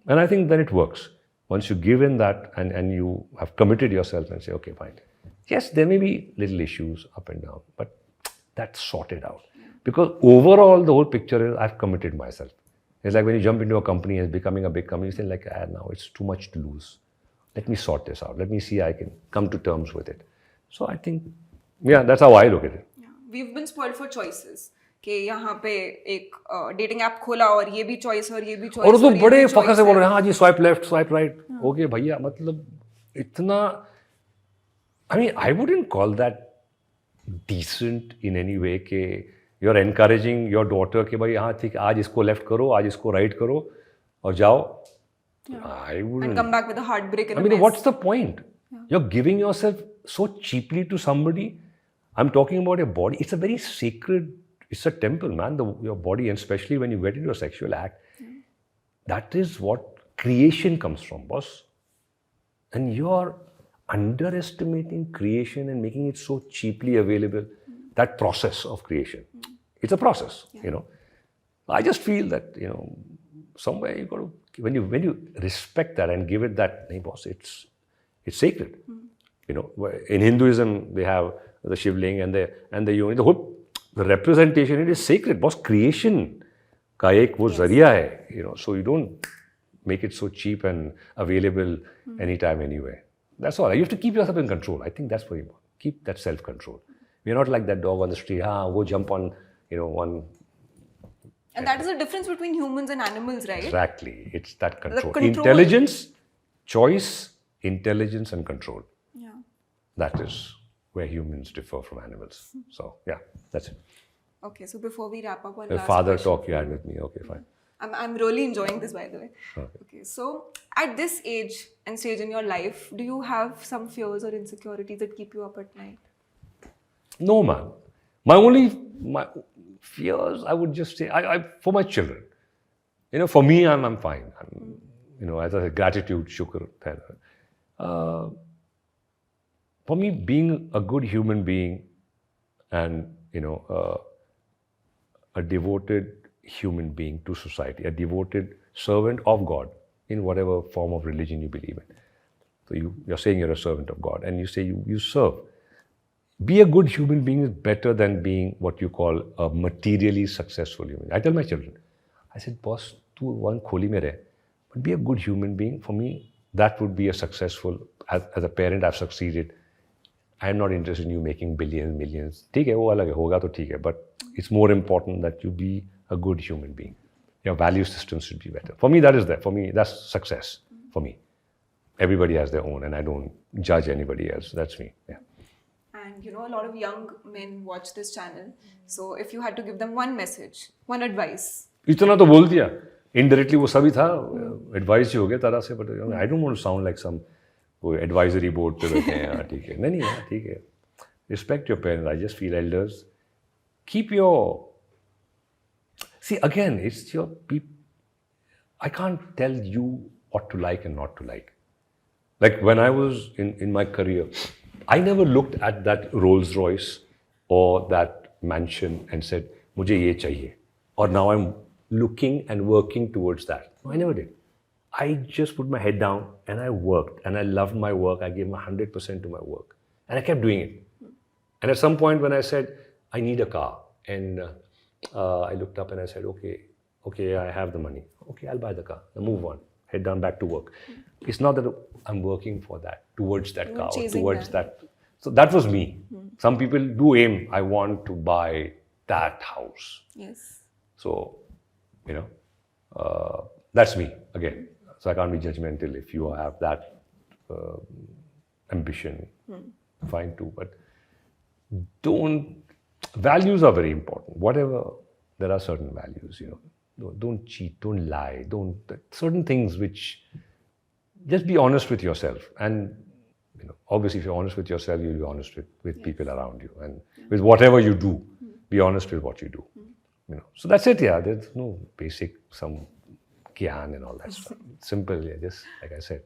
and I think then it works. Once you give in that and you have committed yourself and say, okay, fine. Yes, there may be little issues up and down, but that's sorted out. Because overall, the whole picture is I've committed myself. It's like when you jump into a company, it's becoming a big company, you say like, now it's too much to lose. Let me sort this out. Let me see I can come to terms with it. So I think, that's how I look at it. Yeah. We've been spoiled for choices. कि यहाँ पे एक dating app खोला और ये भी choice और ये भी चॉइस और तो बड़े फखर से बोल रहे हैं, हाँ जी, swipe left swipe right. Okay भैया, मतलब इतना, I mean I wouldn't call that decent in any way कि you are encouraging your daughter कि भाई हाँ ठीक है, आज इसको लेफ्ट करो, आज इसको राइट करो और जाओ. I wouldn't come back with a heartbreak. I mean what's the point? You are giving yourself so cheaply to somebody. I am talking about your body. It's a very secret. It's a temple, man, your body, and especially when you get into a sexual act, that is what creation comes from, boss. And you're underestimating creation and making it so cheaply available, that process of creation. It's a process, I just feel that, somewhere you got to, when you respect that and give it that, hey, boss, it's sacred. In Hinduism, they have the Shivling and the yoni, the whole, the representation, it is sacred. Boss, creation का एक वो जरिया है, so you don't make it so cheap and available anytime, anywhere. That's all. You have to keep yourself in control. I think that's very important. Keep that self-control. We're not like that dog on the street. Go jump on, one. And that is the difference between humans and animals, right? Exactly. It's that control. Intelligence, choice, intelligence, and control. Yeah. That is where humans differ from animals. So, that's it. Okay, so before we wrap up, one The last father question. talk you had with me. Okay, fine. I'm really enjoying this, by the way. Okay, so at this age and stage in your life, do you have some fears or insecurities that keep you up at night? No, man. My fears, I would just say, I for my children. For me, I'm fine. As I said, gratitude, shukr. For me, being a good human being and, a devoted human being to society, a devoted servant of God in whatever form of religion you believe in. So you're saying you're a servant of God and you say you serve. Be a good human being is better than being what you call a materially successful human. I tell my children, I said, boss, tu one kholi mein rahe, but be a good human being. For me, that would be a successful, as a parent, I've succeeded. I'm not interested in you making billions, millions. ठीक है, वो अलग है, होगा तो ठीक है. But it's more important that you be a good human being. Your value system should be better. For me, that is there. For me, that's success. For me, everybody has their own, and I don't judge anybody else. That's me. Yeah. And a lot of young men watch this channel. So if you had to give them one message, one advice. इतना तो बोल दिया. Indirectly वो सभी था. Advice ही हो गया तरह से. But I don't want to sound like some advisory board पे बैठे हैं. ठीक है. नहीं यार, ठीक है. Respect your parents. I just feel elders. Keep your... See, again, it's your people. I can't tell you what to like and not to like. Like when I was in my career, I never looked at that Rolls Royce or that mansion and said, "Mujhe ye chahiye." Or now I'm looking and working towards that. No, I never did. I just put my head down and I worked and I loved my work. I gave my 100% to my work and I kept doing it. And at some point when I said, I need a car, and I looked up and I said, okay, I have the money. Okay, I'll buy the car. Now move on. Head down, back to work. It's not that I'm working for that, towards that car, or towards that. So that was me. Some people do aim, I want to buy that house. Yes. So, that's me again. So I can't be judgmental if you have that ambition. Fine too, but values are very important. Whatever, there are certain values, Don't cheat, don't lie, certain things which, just be honest with yourself. And, obviously if you're honest with yourself, you'll be honest with people around you. And with whatever you do, be honest with what you do. So that's it, yeah. There's no basic, some gyan and all that stuff. Simple, yeah, just like I said.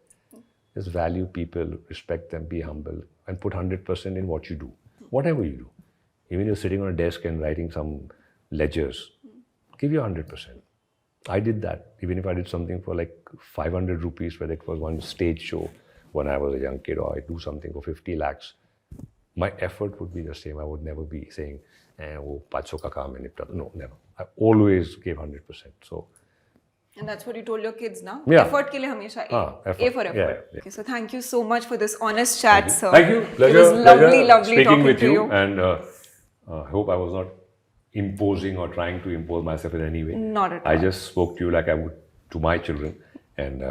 Just value people, respect them, be humble, and put 100% in what you do. Whatever you do. Even if you're sitting on a desk and writing some ledgers, give your 100%. I did that. Even if I did something for like 500 rupees, whether it was one stage show when I was a young kid, or I do something for 50 lakhs, my effort would be the same. I would never be saying, wo 500 ka kaam hai, nipta. No, never. I always gave 100%. So. And that's what you told your kids now? Yeah. Effort ke liye hamesha A. Effort. A for effort. Yeah. Okay, so thank you so much for this honest chat, sir. Thank you. Pleasure. It was lovely speaking talking with to you. And I hope I was not imposing or trying to impose myself in any way. Not at all. I just spoke to you like I would to my children. And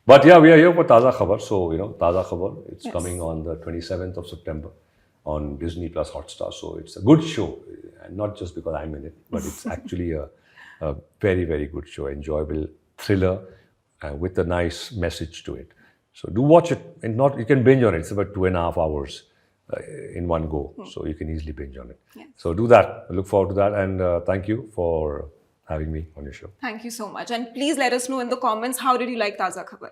but yeah, we are here for Taaza Khabar. So, Taaza Khabar, it's coming on the 27th of September on Disney Plus Hotstar. So it's a good show. And not just because I'm in it, but it's actually a very, very good show. Enjoyable thriller with a nice message to it. So do watch it. And you can binge on it. It's about 2.5 hours. In one go, so you can easily binge on it. Yes. So do that. I look forward to that, and thank you for having me on your show. Thank you so much. And please let us know in the comments, how did you like Taaza Khabar?